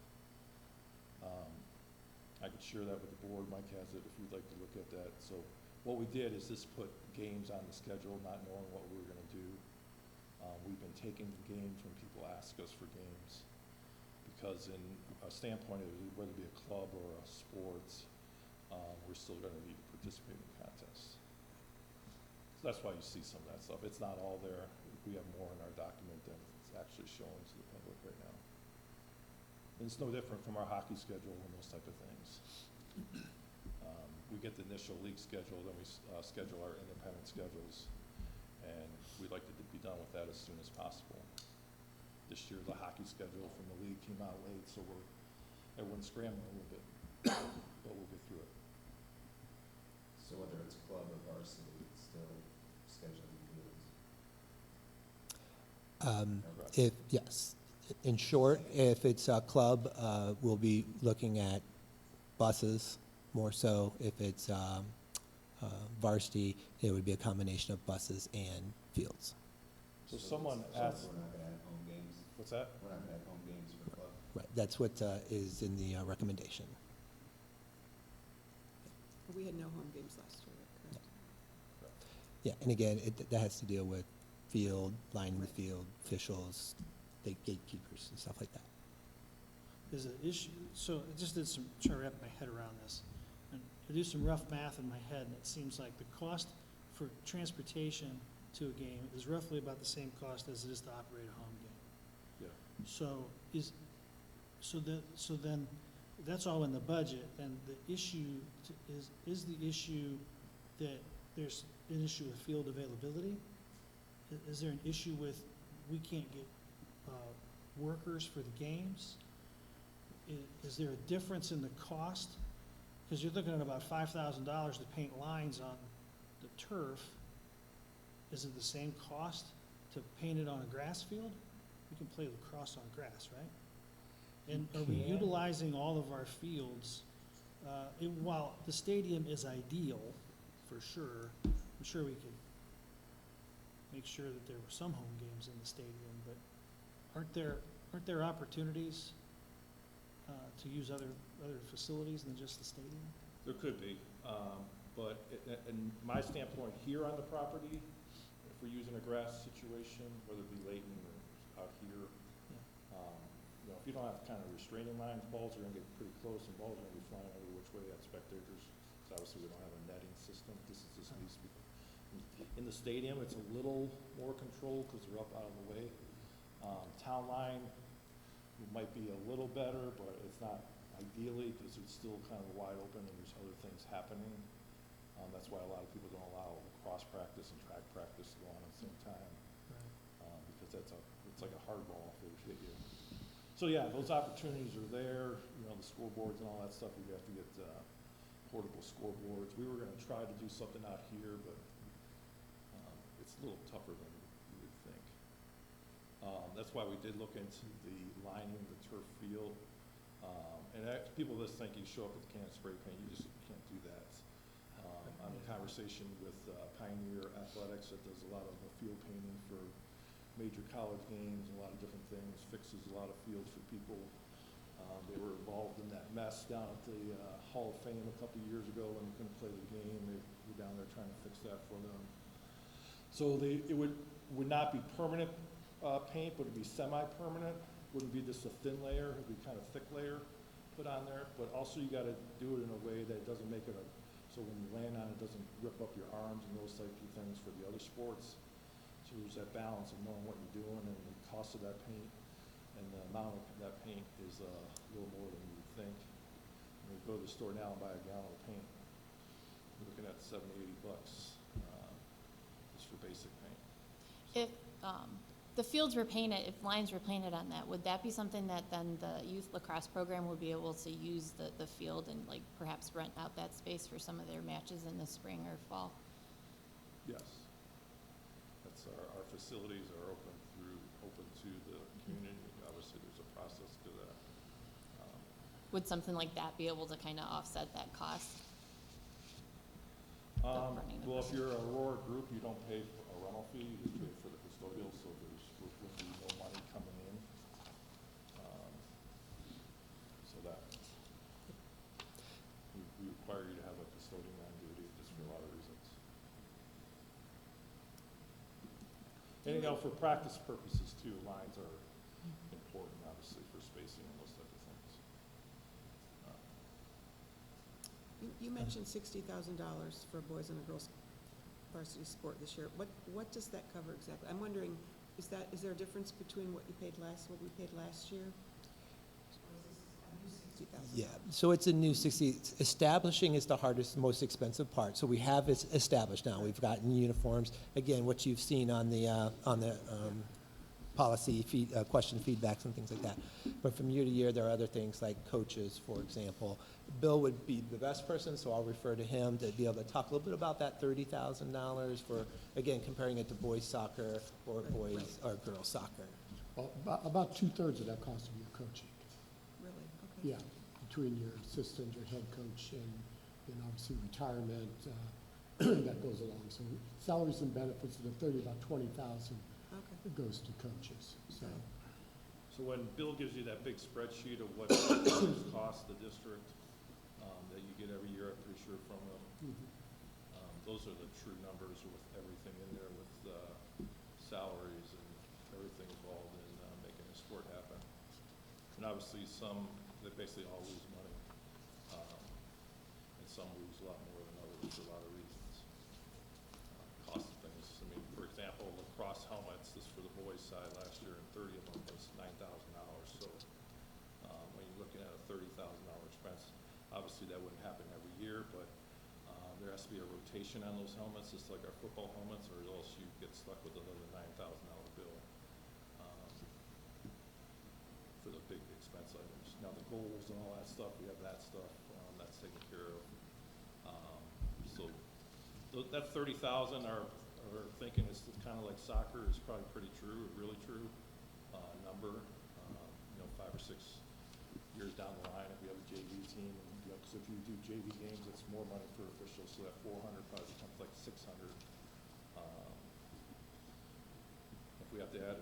I could share that with the board. Mike has it if you'd like to look at that. So what we did is just put games on the schedule, not knowing what we were going to do. We've been taking games when people ask us for games, because in a standpoint of whether it be a club or a sports, we're still going to need to participate in contests. So that's why you see some of that stuff. It's not all there. We have more in our document than it's actually showing to the public right now. And it's no different from our hockey schedule and those type of things. We get the initial league schedule, then we schedule our independent schedules, and we'd like to be done with that as soon as possible. This year, the hockey schedule from the league came out late, so everyone's scrambling a little bit, but we'll get through it. so whether it's club or varsity, it's still scheduling fields. Yes. In short, if it's a club, we'll be looking at buses more so. If it's varsity, it would be a combination of buses and fields. So someone So asked, we're not gonna have home games, what's that? we're not gonna have home games for club. Right, that's what is in the recommendation. We had no home games last year, correct? Yeah, and again, that has to deal with field, line in the field, officials, the gatekeepers and stuff like that. There's an issue, so I just did some, trying to wrap my head around this. And I do some rough math in my head, and it seems like the cost for transportation to a game is roughly about the same cost as it is to operate a home game. Yeah. So then, that's all in the budget, and the issue is the issue that there's an issue with field availability? Is there an issue with, we can't get workers for the games? Is there a difference in the cost? Because you're looking at about $5,000 to paint lines on the turf. Is it the same cost to paint it on a grass field? We can play lacrosse on grass, right? And are we can. utilizing all of our fields? While the stadium is ideal, for sure. I'm sure we could make sure that there were some home games in the stadium, but aren't there opportunities to use other facilities than just the stadium? There could be, but in my standpoint, here on the property, if we're using a grass situation, whether it be Layton or out here, you know, if you don't have kind of restraining lines, balls are gonna get pretty close and balls are gonna be flying every which way at spectators. So obviously we don't have a netting system. This needs to be. In the stadium, it's a little more controlled because they're up out of the way. Town line, it might be a little better, but it's not ideally because it's still kind of wide open and there's other things happening. That's why a lot of people don't allow cross practice and track practice to go on at the same time. Because it's like a hard ball if they hit you. So yeah, those opportunities are there, you know, the scoreboards and all that stuff, you have to get portable scoreboards. We were gonna try to do something out here, but it's a little tougher than you would think. That's why we did look into the lining of the turf field. People just think you show up with a can of spray paint, you just can't do that. I'm in conversation with Pioneer Athletics that does a lot of field painting for major college games, and a lot of different things, fixes a lot of fields for people. They were involved in that mess down at the Hall of Fame a couple of years ago when they couldn't play the game. They were down there trying to fix that for them. So it would not be permanent paint, but it'd be semi-permanent. Wouldn't be just a thin layer, it'd be kind of thick layer put on there. But also you gotta do it in a way that doesn't make it so when you land on it, it doesn't rip up your arms and those types of things for the other sports. So there's that balance of knowing what you're doing and the cost of that paint. And the amount of that paint is a little more than you would think. When you go to the store now and buy a gallon of paint, you're looking at $70, $80 just for basic paint. If the fields were painted, if lines were painted on that, would that be something that then the youth lacrosse program would be able to use the field and like perhaps rent out that space for some of their matches in the spring or fall? Yes. That's our facilities are open to the community. Obviously, there's a process to that. Would something like that be able to kind of offset that cost? Running the Well, if program? you're a Aurora group, you don't pay a rental fee, you just pay for the custodial, so there's would be no money coming in. So that, we require you to have a custodian on duty just for a lot of reasons. And, you know, for practice purposes too, lines are important, obviously, for spacing and those type of things. You mentioned $60,000 for boys and a girls varsity sport this year. What does that cover exactly? I'm wondering, is there a difference between what we paid last year? Yeah, so it's a new 60, establishing is the hardest, most expensive part. So we have it established now. We've gotten uniforms. Again, what you've seen on the policy question feedbacks and things like that. But from year to year, there are other things like coaches, for example. Bill would be the best person, so I'll refer to him to be able to talk a little bit about that $30,000 for, again, comparing it to boys soccer or boys or girls soccer. Well, about 2/3 of that cost of your coaching. Really? Okay. Yeah, between your assistant, your head coach, and obviously retirement, that goes along. So salaries and benefits of the 30, about 20,000 Okay. goes to coaches, so. So when Bill gives you that big spreadsheet of what it costs the district, that you get every year, I'm pretty sure from them, those are the true numbers with everything in there with salaries and everything involved in making the sport happen. And obviously they basically all lose money. And some lose a lot more than others for a lot of reasons. Cost of things, I mean, for example, lacrosse helmets, this for the boys side last year, and 30 of them was $9,000. So when you're looking at a $30,000 expense, obviously that wouldn't happen every year, but there has to be a rotation on those helmets, just like our football helmets, or else you get stuck with another $9,000 bill for the big expense items. Now the goals and all that stuff, we have that stuff, that's taken care of. So that 30,000, our thinking is kind of like soccer is probably pretty true, really true number. 5 or 6 years down the line, if we have a JV team and you have to So if you do JV games, it's more money for officials, so that 400 probably becomes like 600. If we have to add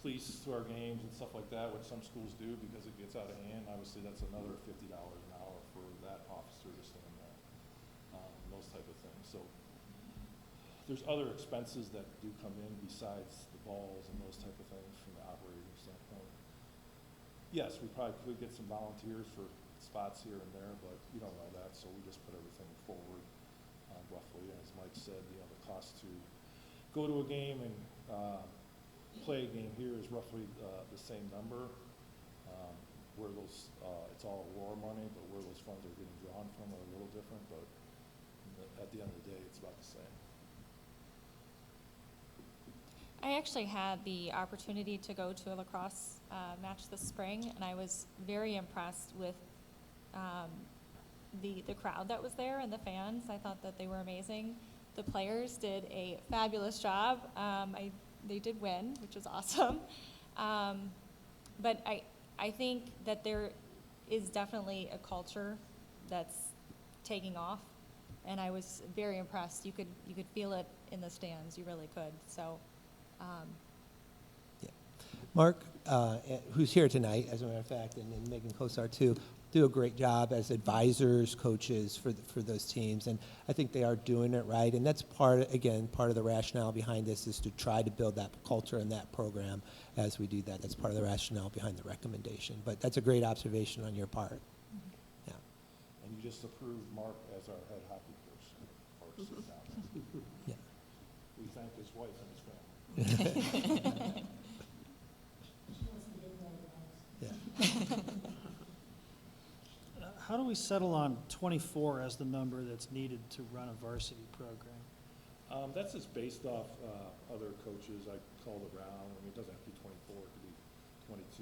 police to our games and stuff like that, which some schools do because it gets out of hand, obviously that's another $50 an hour for that officer to stand there, those type of things. So there's other expenses that do come in besides the balls and those type of things from the operating standpoint. Yes, we probably could get some volunteers for spots here and there, but you don't know that, so we just put everything forward roughly. As Mike said, the cost to go to a game and play a game here is roughly the same number. Where those, it's all Aurora money, but where those funds are getting drawn from are a little different, but at the end of the day, it's about the same. I actually had the opportunity to go to a lacrosse match this spring, and I was very impressed with the crowd that was there and the fans. I thought that they were amazing. The players did a fabulous job. They did win, which was awesome. But I think that there is definitely a culture that's taking off, and I was very impressed. You could feel it in the stands. You really could. So. Yeah. Mark, who's here tonight, as a matter of fact, and Megan Kosar too, do a great job as advisors, coaches for those teams, and I think they are doing it right. And that's part of the rationale behind this is to try to build that culture in that program. As we do that, that's part of the rationale behind the recommendation. But that's a great observation on your part. Yeah. And you just approved Mark as our head hockey coach. Mark sits down there. Yeah. We thank his wife and his family. Yeah. How do we settle on 24 as the number that's needed to run a varsity program? That's just based off other coaches I called around. I mean, it doesn't have to be 24, it could be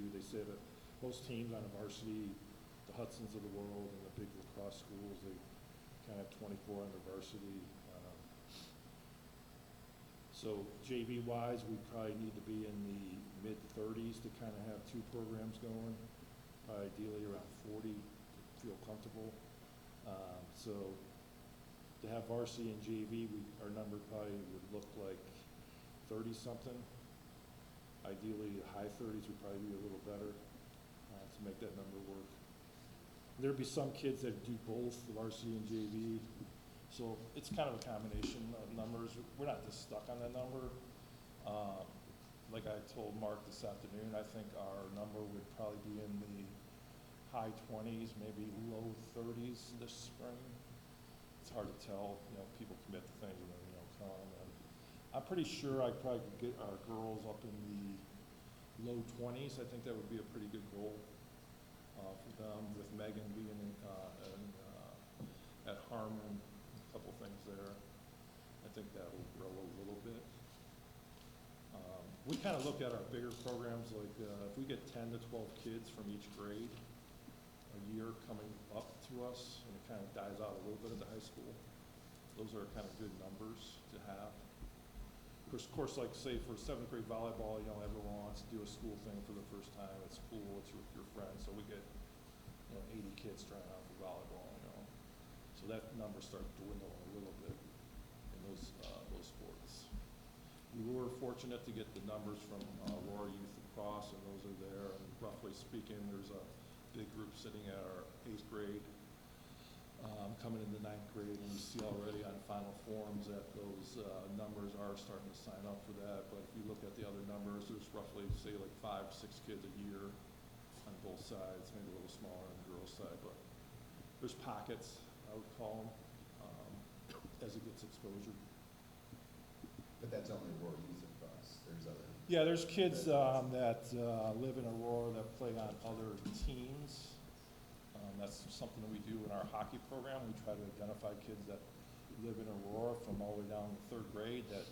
22. They say that most teams on a varsity, the Hudsons of the world and the big lacrosse schools, they kind of have 24 on their varsity. So JV-wise, we probably need to be in the mid-30s to kind of have two programs going, probably ideally around 40 to feel comfortable. So to have varsity and JV, our number probably would look like 30-something. Ideally, the high 30s would probably be a little better to make that number work. There'd be some kids that do both, the varsity and JV. So it's kind of a combination of numbers. We're not just stuck on that number. Like I told Mark this afternoon, I think our number would probably be in the high 20s, maybe low 30s this spring. It's hard to tell. People commit to things and then tell them. And I'm pretty sure I probably could get our girls up in the low 20s. I think that would be a pretty good goal for them, with Megan being at Harmon. Couple things there. I think that will grow a little bit. We kind of look at our bigger programs like if we get 10 to 12 kids from each grade a year coming up to us, and it kind of dies out a little bit at the high school. Those are kind of good numbers to have. Of course, like say for 7th grade volleyball, everyone wants to do a school thing for the first time. It's cool. It's with your friends. So we get 80 kids trying out for volleyball. So that number starts dwindling a little bit in those sports. We were fortunate to get the numbers from Aurora Youth Lacrosse, and those are there. And roughly speaking, there's a big group sitting at our 8th grade, coming into 9th grade, and we see already on final forms that those numbers are starting to sign up for that. But if you look at the other numbers, there's roughly, say, like 5 or 6 kids a year on both sides, maybe a little smaller on the girls' side, but there's pockets, I would call them, as it gets exposure. But that's only Aurora Youth Lacrosse. There's other. Yeah, there's kids that live in Aurora that play on other teams. That's something that we do in our hockey program. We try to identify kids that live in Aurora from all the way down to 3rd grade that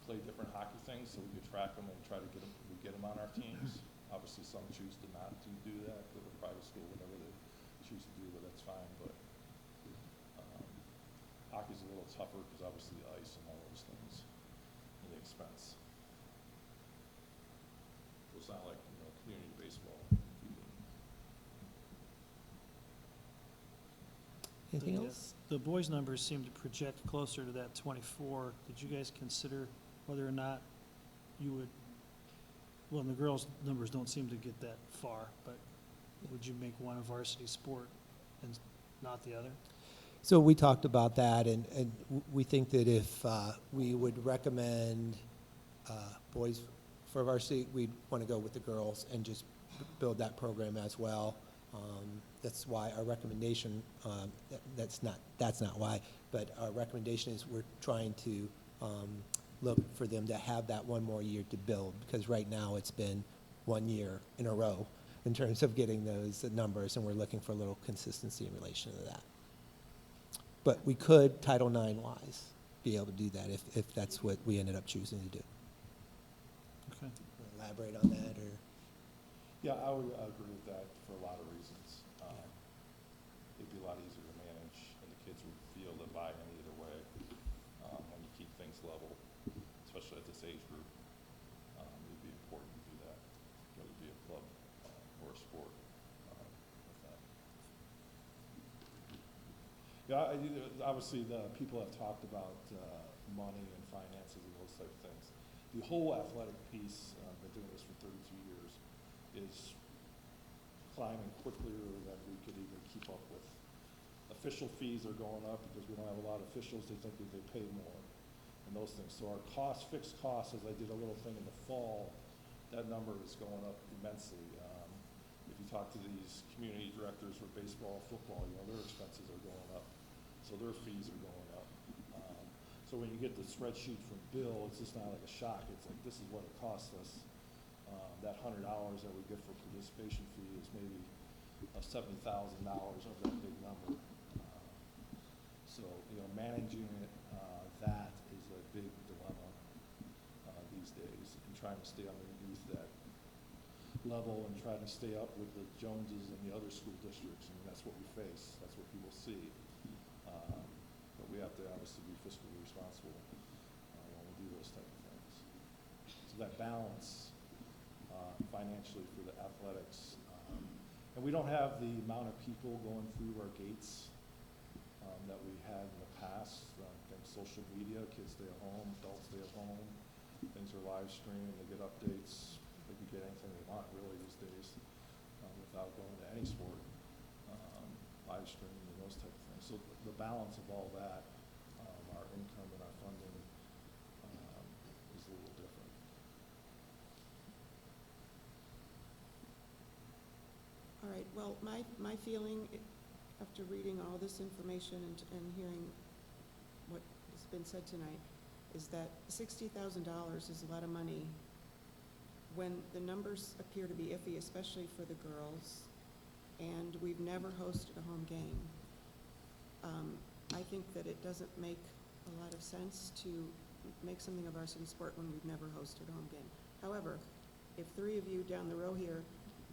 play different hockey things, so we can track them and try to get them on our teams. Obviously, some choose to not to do that, go to private school, whatever they choose to do, but that's fine. But hockey's a little tougher because obviously the ice and all those things and the expense. So it's not like community baseball. Anything The, else? The boys' numbers seem to project closer to that 24. Did you guys consider whether or not you would, well, and the girls' numbers don't seem to get that far, but would you make one a varsity sport and not the other? So we talked about that, and we think that if we would recommend boys for varsity, we'd want to go with the girls and just build that program as well. That's why our recommendation, that's not why, but our recommendation is we're trying to look for them to have that one more year to build, because right now it's been 1 year in a row in terms of getting those numbers, and we're looking for a little consistency in relation to that. But we could, Title IX wise, be able to do that if that's what we ended up choosing to do. Okay. Elaborate on that, or? Yeah, I would agree with that for a lot of reasons. It'd be a lot easier to manage, and the kids would feel the buy-in either way, when you keep things level, especially at this age group. It'd be important to do that, whether it be a club or a sport with that. Yeah, obviously, the people have talked about money and finances and those type of things. The whole athletic piece, been doing this for 32 years, is climbing quicker than we could even keep up with. Official fees are going up because we don't have a lot of officials. They think that they pay more and those things. So our fixed costs, as I did a little thing in the fall, that number is going up immensely. If you talk to these community directors for baseball, football, their expenses are going up. So their fees are going up. So when you get the spreadsheet from Bill, it's just not like a shock. It's like, this is what it costs us. That $100 that we get for participation fee is maybe $70,000 of that big number. So, managing that is a big dilemma these days, and trying to stay underneath that level and trying to stay up with the Joneses and the other school districts. I mean, that's what we face. That's what people see. But we have to obviously be fiscally responsible when we do those type of things. So that balance financially for the athletics. And we don't have the amount of people going through our gates that we had in the past. I think social media, kids stay at home, adults stay at home, things are live streamed, they get updates, they can get anything they want really these days without going to any sport, live streaming and those type of things. So the balance of all that, our income and our funding is a little different. All right, well, my feeling, after reading all this information and hearing what has been said tonight, is that $60,000 is a lot of money when the numbers appear to be iffy, especially for the girls, and we've never hosted a home game. I think that it doesn't make a lot of sense to make something of varsity sport when we've never hosted a home game. However, if 3 of you down the row here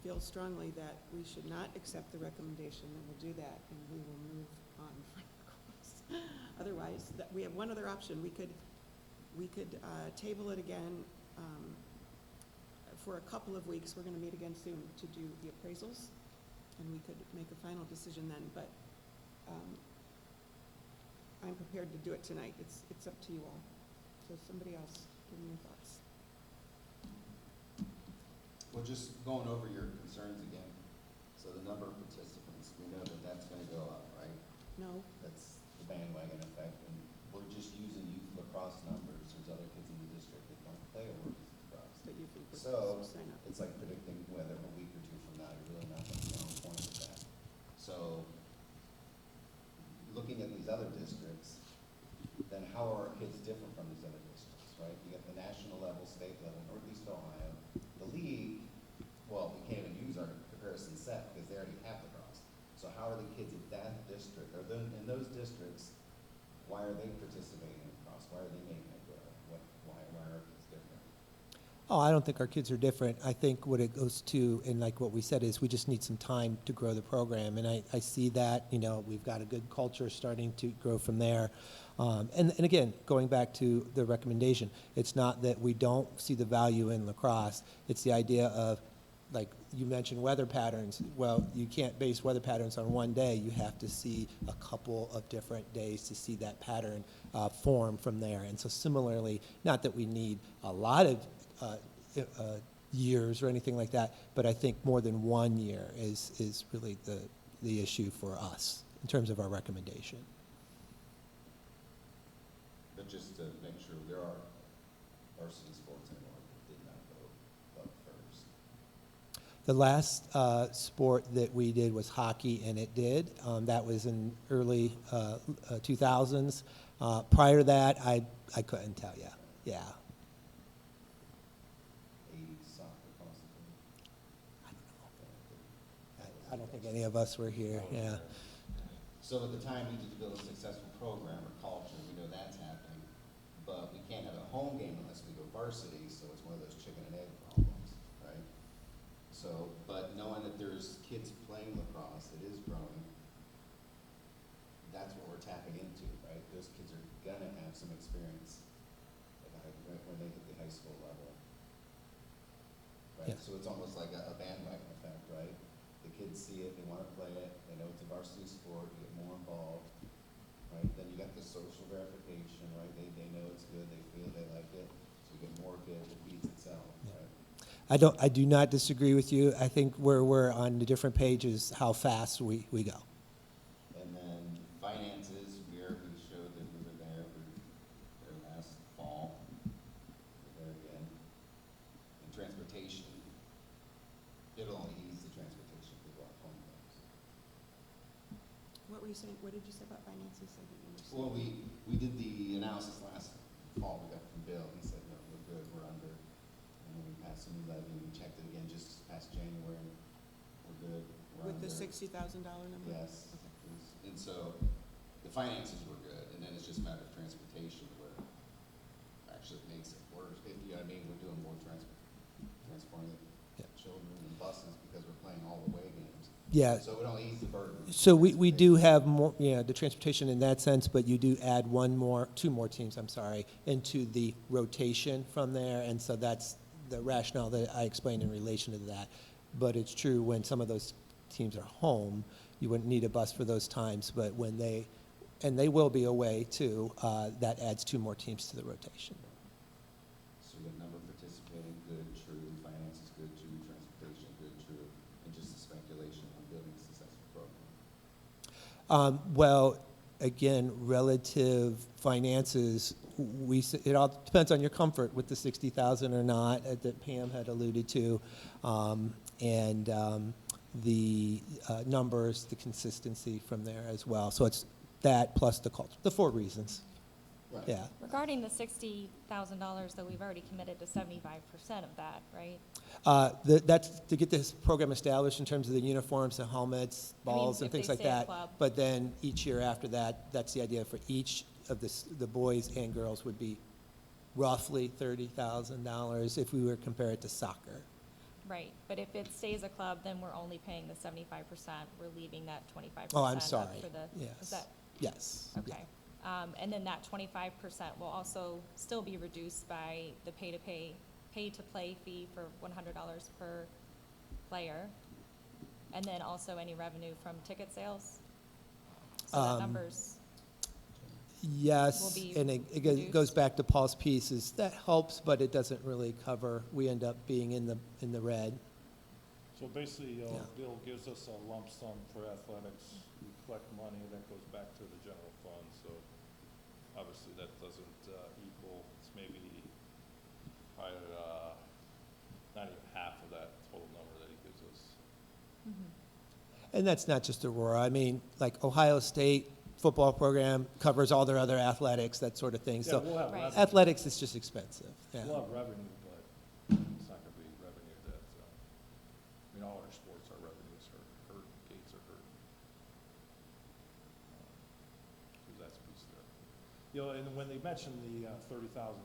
feel strongly that we should not accept the recommendation, then we'll do that, and we will move on from the course. Otherwise, we have one other option. We could table it again for a couple of weeks. We're going to meet again soon to do the appraisals, and we could make a final decision then. But I'm prepared to do it tonight. It's up to you all. So somebody else, give me your thoughts. Well, just going over your concerns again, so the number of participants, we know that that's gonna go up, right? No? That's the bandwagon effect, and we're just using youth lacrosse numbers. There's other kids in the district that don't play a youth lacrosse. That you think would So, sign up. it's like predicting weather a week or two from now, you're really not gonna be on point with that. So, looking at these other districts, then how are our kids different from these other districts, right? You got the national level, state level, Northeast Ohio. The league, well, we can't even use our comparison set because they already have lacrosse. So how are the kids at that district, or in those districts, why are they participating in lacrosse? Why are they making it grow? Why are our kids different? Oh, I don't think our kids are different. I think what it goes to, and like what we said, is we just need some time to grow the program. And I see that, we've got a good culture starting to grow from there. And again, going back to the recommendation, it's not that we don't see the value in lacrosse. It's the idea of like you mentioned weather patterns. Well, you can't base weather patterns on one day. You have to see a couple of different days to see that pattern form from there. And so similarly, not that we need a lot of years or anything like that, but I think more than 1 year is really the issue for us in terms of our recommendation. But just to make sure, there are varsity sports anymore that did not go up first. The last sport that we did was hockey, and it did. That was in early 2000s. Prior to that, I couldn't tell you. Yeah. 80s soccer possibly. I don't think any of us were here, yeah. So at the time, we need to build a successful program or culture, we know that's happening, but we can't have a home game unless we go varsity, so it's one of those chicken and egg problems, right? So, but knowing that there's kids playing lacrosse, it is growing, that's what we're tapping into, right? Those kids are gonna have some experience when they hit the high school level. Right, Yeah. so it's almost like a bandwagon effect, right? The kids see it, they wanna play it, they know it's a varsity sport, you get more involved, right? Then you got the social verification, right? They know it's good, they feel they like it, so you get more kids, it feeds itself, right? I do not disagree with you. I think where we're on the different pages, how fast we go. And then finances, we showed that we were there last fall, we're there again. And transportation, it'll only ease the transportation people at home games. What were you saying, what did you say about finances? I didn't understand. Well, we did the analysis last fall, we got from Bill, he said, no, we're good, we're under. And then we passed a new levy, and we checked it again just this past January, we're good, we're With the under. $60,000 number? Yes, Okay. and so the finances were good, and then it's just a matter of transportation where actually it makes it worse. If, you know what I mean, we're doing more transporting Yeah. children in buses because we're playing all the away games. Yeah. So it don't ease the burden. So we do have more, yeah, the transportation in that sense, but you do add two more teams, I'm sorry, into the rotation from there, and so that's the rationale that I explained in relation to that. But it's true, when some of those teams are home, you wouldn't need a bus for those times, but when and they will be away too, that adds 2 more teams to the rotation. So we got number participating, good, true, finances, good, true, transportation, good, true, and just the speculation on building a successful program. Well, again, relative finances, it all depends on your comfort with the 60,000 or not, that Pam had alluded to, and the numbers, the consistency from there as well. So it's that plus the culture, the 4 reasons. Right. Yeah. Regarding the $60,000, though, we've already committed to 75% of that, right? That's to get this program established in terms of the uniforms, the helmets, I mean, balls, and if they things like stay a that. club. But then each year after that, that's the idea for each of the boys and girls would be roughly $30,000 if we were to compare it to soccer. Right, but if it stays a club, then we're only paying the 75%, we're leaving that 25% Oh, I'm up sorry. for the, is Yes. that, Yes. Yeah. okay. And then that 25% will also still be reduced by the pay-to-play fee for $100 per player, and then also any revenue from ticket sales? So that number's, Yes, will be and it reduced. goes back to Paul's piece, is that helps, but it doesn't really cover, we end up being in the red. So basically, Yeah. Bill gives us a lump sum for athletics, we collect money, that goes back to the general fund, so obviously that doesn't equal, it's maybe probably not even half of that total number that he gives us. And that's not just Aurora, I mean, like Ohio State football program covers all their other athletics, that sort of thing. Yeah, So we'll have Right. revenue. athletics is just expensive, yeah. We'll have revenue, but it's not gonna be revenue that, I mean, all our sports, our revenues are hurt, gates are hurt. So that's a piece there. You know, and when they mentioned the 30,000,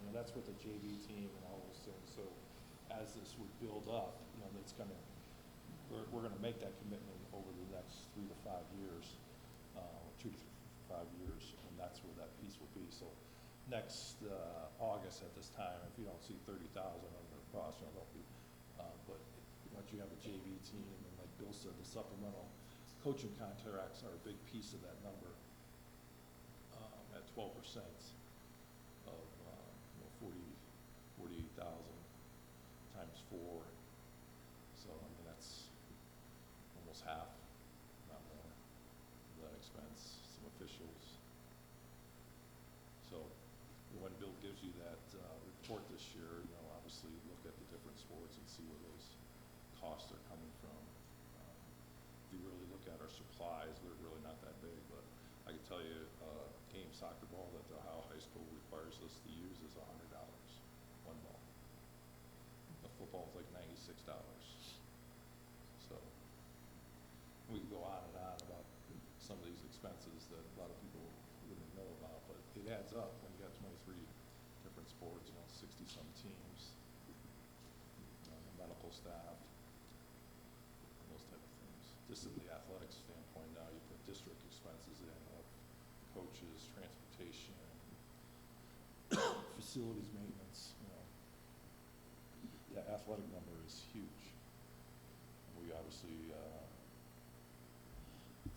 you know, that's with the JV team and all those things, so as this would build up, you know, it's gonna, we're gonna make that commitment over the next 3 to 5 years, 2 to 5 years, and that's where that piece will be, so next August at this time, if you don't see 30,000 under the cross, you know, don't be, but you have a JV team, and like Bill said, the supplemental coaching contracts are a big piece of that number, at 12% of, 48,000 times 4. So, I mean, that's almost half, not more, of that expense, some officials. So, when Bill gives you that, report this year, obviously look at the different sports and see where those costs are coming from. If you really look at our supplies, they're really not that big, but I can tell you, game soccer ball that the Ohio High School requires us to use is $100, one ball. The football is like $96. So, we could go on and on about some of these expenses that a lot of people wouldn't know about, but it adds up when you got 23 different sports, 60-some teams, medical staff, those type of things. Just in the athletics standpoint now, you put district expenses in of coaches, transportation, facilities maintenance, That athletic number is huge. We obviously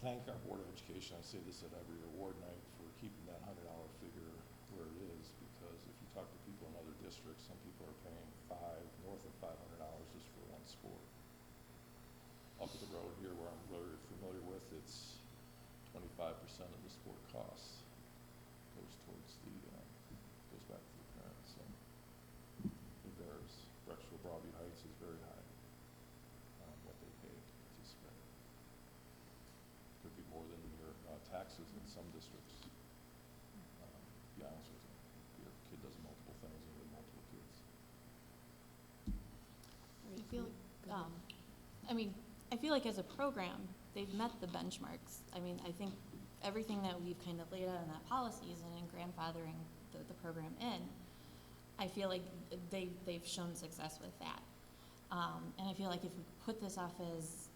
thank our Board of Education, I say this at every award night, for keeping that $100 figure where it is, because if you talk to people in other districts, some people are paying north of $500 just for one sport. Up the road here, where I'm very familiar with, it's 25% of the sport costs goes goes back to the parents. So it varies. Drexel Broadview Heights is very high, what they pay to spend. Could be more than your taxes in some districts. To be honest with you, your kid does multiple things and you have multiple kids. I feel, I feel like as a program, they've met the benchmarks. I mean, I think everything that we've kind of laid out in that policies and in grandfathering the program in, I feel like they've shown success with that. And I feel like if we put this off as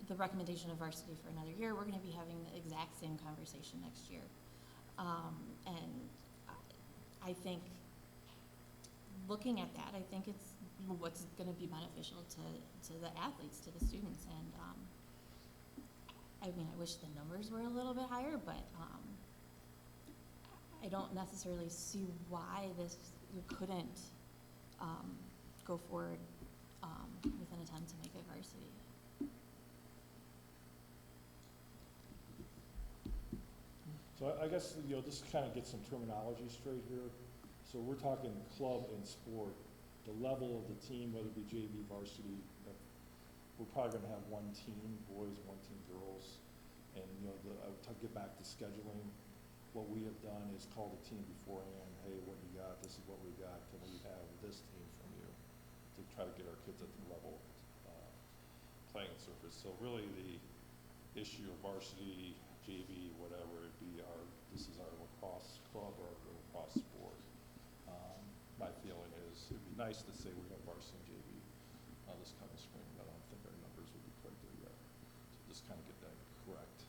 the recommendation of varsity for another year, we're gonna be having the exact same conversation next year. And I think, looking at that, I think it's what's gonna be beneficial to the athletes, to the students, and, I mean, I wish the numbers were a little bit higher, but, I don't necessarily see why you couldn't, go forward, with an attempt to make it varsity. So I guess, just to kind of get some terminology straight here. So we're talking club and sport, the level of the team, whether it be JV, varsity, we're probably gonna have one team boys, one team girls. And, to get back to scheduling, what we have done is call the team beforehand, hey, what you got, this is what we got, can we have this team from you? To try to get our kids at the level, playing surface. So really the issue of varsity, JV, whatever it be, this is our lacrosse club or our lacrosse sport. My feeling is it'd be nice to say we have varsity and JV this coming spring, but I don't think our numbers would be quite there yet. So just kind of get that correct.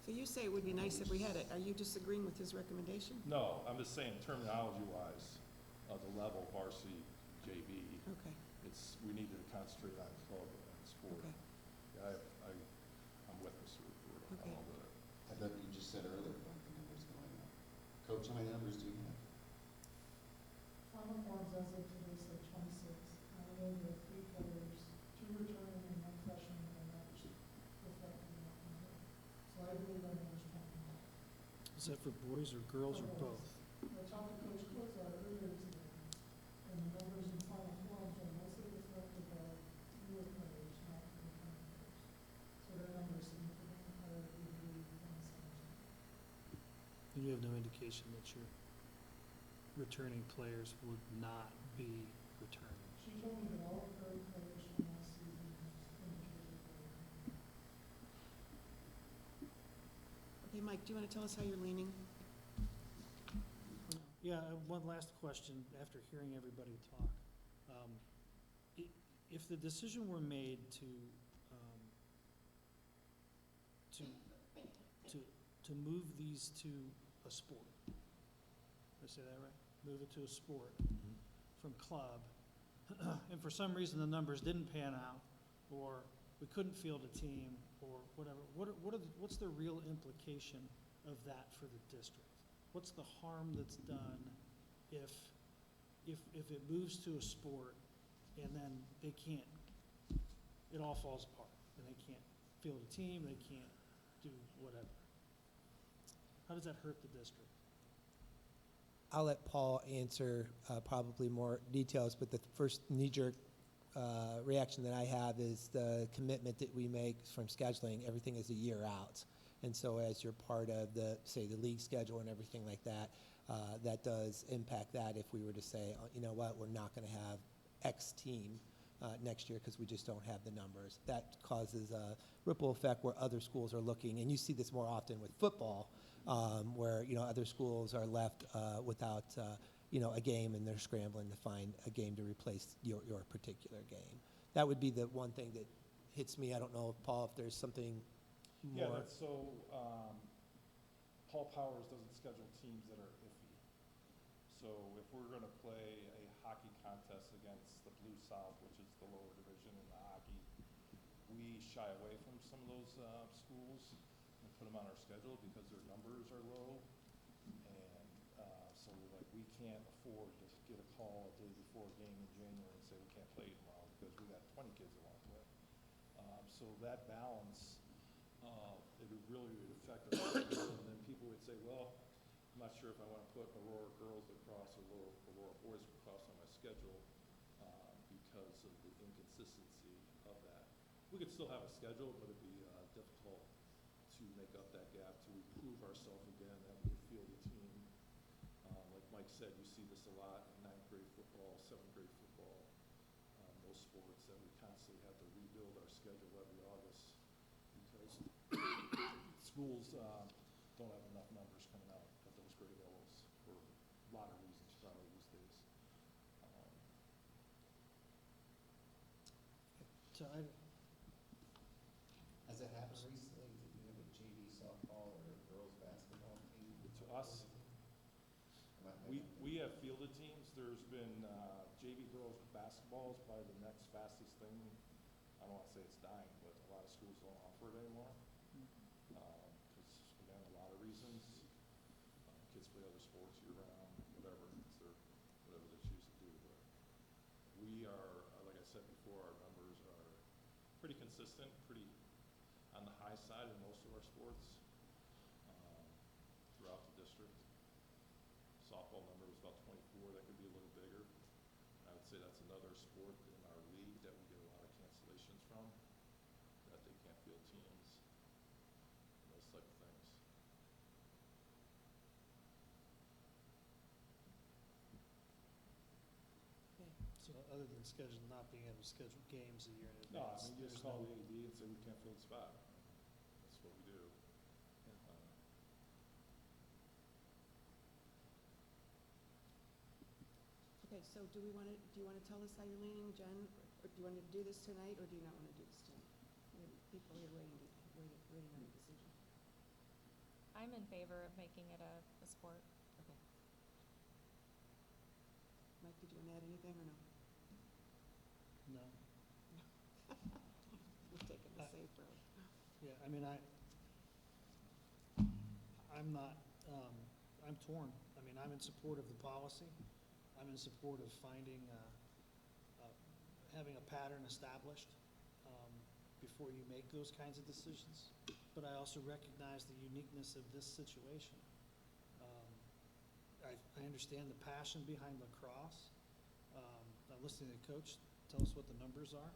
So you say it would be nice if we had it. Are you disagreeing with his recommendation? No, I'm just saying terminology-wise, the level varsity, JV, Okay, we need to concentrate on club and sport. okay. Yeah, I'm with Mr. Ruperto. Okay. I thought you just said earlier about the numbers going up. Coach, how many numbers do you have? Final forms as of today say 26. I know there are 3 players, 2 returning and 1 freshman, and that's reflected in that number. So I believe our number's 29. Is that for boys or girls or both? I talked to Coach Kozar earlier today, and the numbers in final forms are mostly reflective of newer players, not returning players. So their number is significantly higher than we believe in the 17. And you have no indication that your returning players would not be returning? She told me that all of her players from last season indicated they were coming. Okay, Mike, do you want to tell us how you're leaning? Yeah, one last question after hearing everybody talk. If the decision were made to move these to a sport, did I say that right? Move it to a sport from club, and for some reason the numbers didn't pan out, or we couldn't field a team, or whatever, what's the real implication of that for the district? What's the harm that's done if it moves to a sport and then they can't, it all falls apart, and they can't field a team, they can't do whatever? How does that hurt the district? I'll let Paul answer probably more details, but the first knee-jerk reaction that I have is the commitment that we make from scheduling. Everything is a year out. And so as you're part of the, say, the league schedule and everything like that, that does impact that if we were to say, oh, you know what, we're not going to have X team next year because we just don't have the numbers. That causes a ripple effect where other schools are looking, and you see this more often with football, where, you know, other schools are left without, you know, a game, and they're scrambling to find a game to replace your particular game. That would be the one thing that hits me. I don't know, Paul, if there's something Yeah, more. that's so, Paul Powers doesn't schedule teams that are iffy. So if we're gonna play a hockey contest against the Blue South, which is the lower division in the hockey, we shy away from some of those schools and put them on our schedule because their numbers are low. And so like we can't afford to get a call a day before a game in January and say we can't play tomorrow because we got 20 kids that want to play. So that balance, it would really affect us. And then people would say, well, I'm not sure if I want to put Aurora girls lacrosse or Aurora boys lacrosse on my schedule because of the inconsistency of that. We could still have a schedule, but it'd be difficult to make up that gap, to prove ourselves again that we could field a team. Like Mike said, you see this a lot in 9th grade football, 7th grade football, those sports that we constantly have to rebuild our schedule every August because schools don't have enough numbers coming out at those grade levels for a lot of reasons probably these days. So Has it happened recently that you have a JV softball or a girls basketball team? To us, we have fielded teams. There's been JV girls basketball is probably the next fastest thing. I don't want to say it's dying, but a lot of schools don't offer it anymore. Because, again, a lot of reasons. Kids play other sports year-round, whatever. It's their, whatever they choose to do. But we are, like I said before, our numbers are pretty consistent, pretty on the high side in most of our sports throughout the district. Softball number was about 24. That could be a little bigger. I would say that's another sport in our league that we get a lot of cancellations from, that they can't field teams, those type of things. Okay. So other than schedule, not being able to schedule games a year in No, I advance. mean, you just there's call no- the AD and say we can't fill the spot. That's what we do. Okay, so do you want to tell us how you're leaning, Jen? Or do you want to do this tonight, or do you not want to do this tonight? We have people here waiting on a decision. I'm in favor of making it a sport. Okay. Mike, did you want to add anything, or no? No. We're taking the safe road. Yeah, I mean, I'm not, I'm torn. I mean, I'm in support of the policy. I'm in support of finding, having a pattern established before you make those kinds of decisions. But I also recognize the uniqueness of this situation. I understand the passion behind lacrosse. I'm listening to the coach tell us what the numbers are.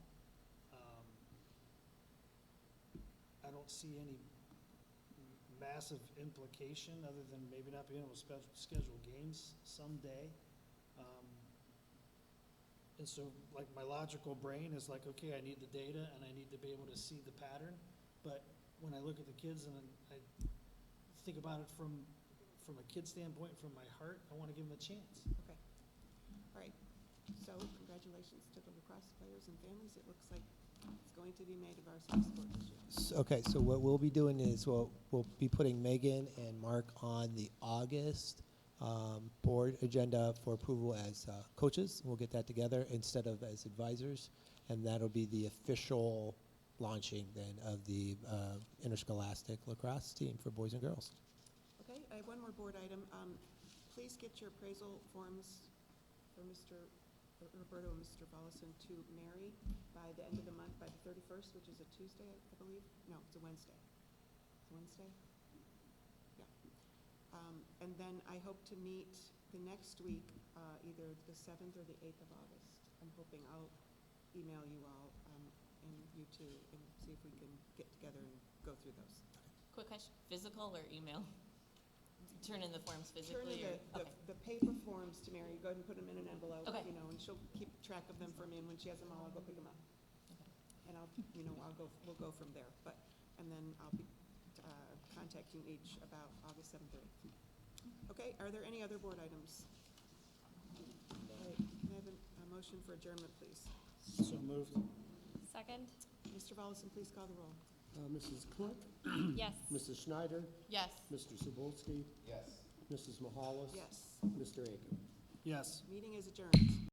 I don't see any massive implication other than maybe not being able to schedule games someday. And so, like, my logical brain is like, okay, I need the data and I need to be able to see the pattern. But when I look at the kids and I think about it from a kid standpoint, from my heart, I want to give them a chance. Okay. All right. So congratulations to the lacrosse players and families. It looks like it's going to be made a varsity sport this year. Okay, so what we'll be doing is we'll be putting Megan and Mark on the August board agenda for approval as coaches. We'll get that together instead of as advisors. and that'll be the official launching then of the interscholastic lacrosse team for boys and girls. Okay, I have one more board item. Please get your appraisal forms for Mr. Roberto and Mr. Volleson to Mary by the end of the month, by the 31st, which is a Tuesday, I believe? No, it's a Wednesday. It's a Wednesday? Yeah. And then I hope to meet the next week, either the 7th or the 8th of August. I'm hoping I'll email you all, and you too, and see if we can get together and go through those. Quick question, physical or email? Turn in the forms Turn physically in or? the Okay. paper forms to Mary, go ahead and put them in an envelope, Okay. you know, and she'll keep track of them for me, and when she has them all, I'll go pick them up. And we'll go from there, and then I'll be contacting each about August 7th or 8th. Okay, are there any other board items? All right, can I have a motion for adjournment, please? So moved. Second? Mr. Volleson, please call the roll. Mrs. Click, Yes. Mrs. Schneider, Yes. Mr. Cebulski, Yes. Mrs. Mahalis. Yes, Mr. Aiken. Yes. meeting is adjourned.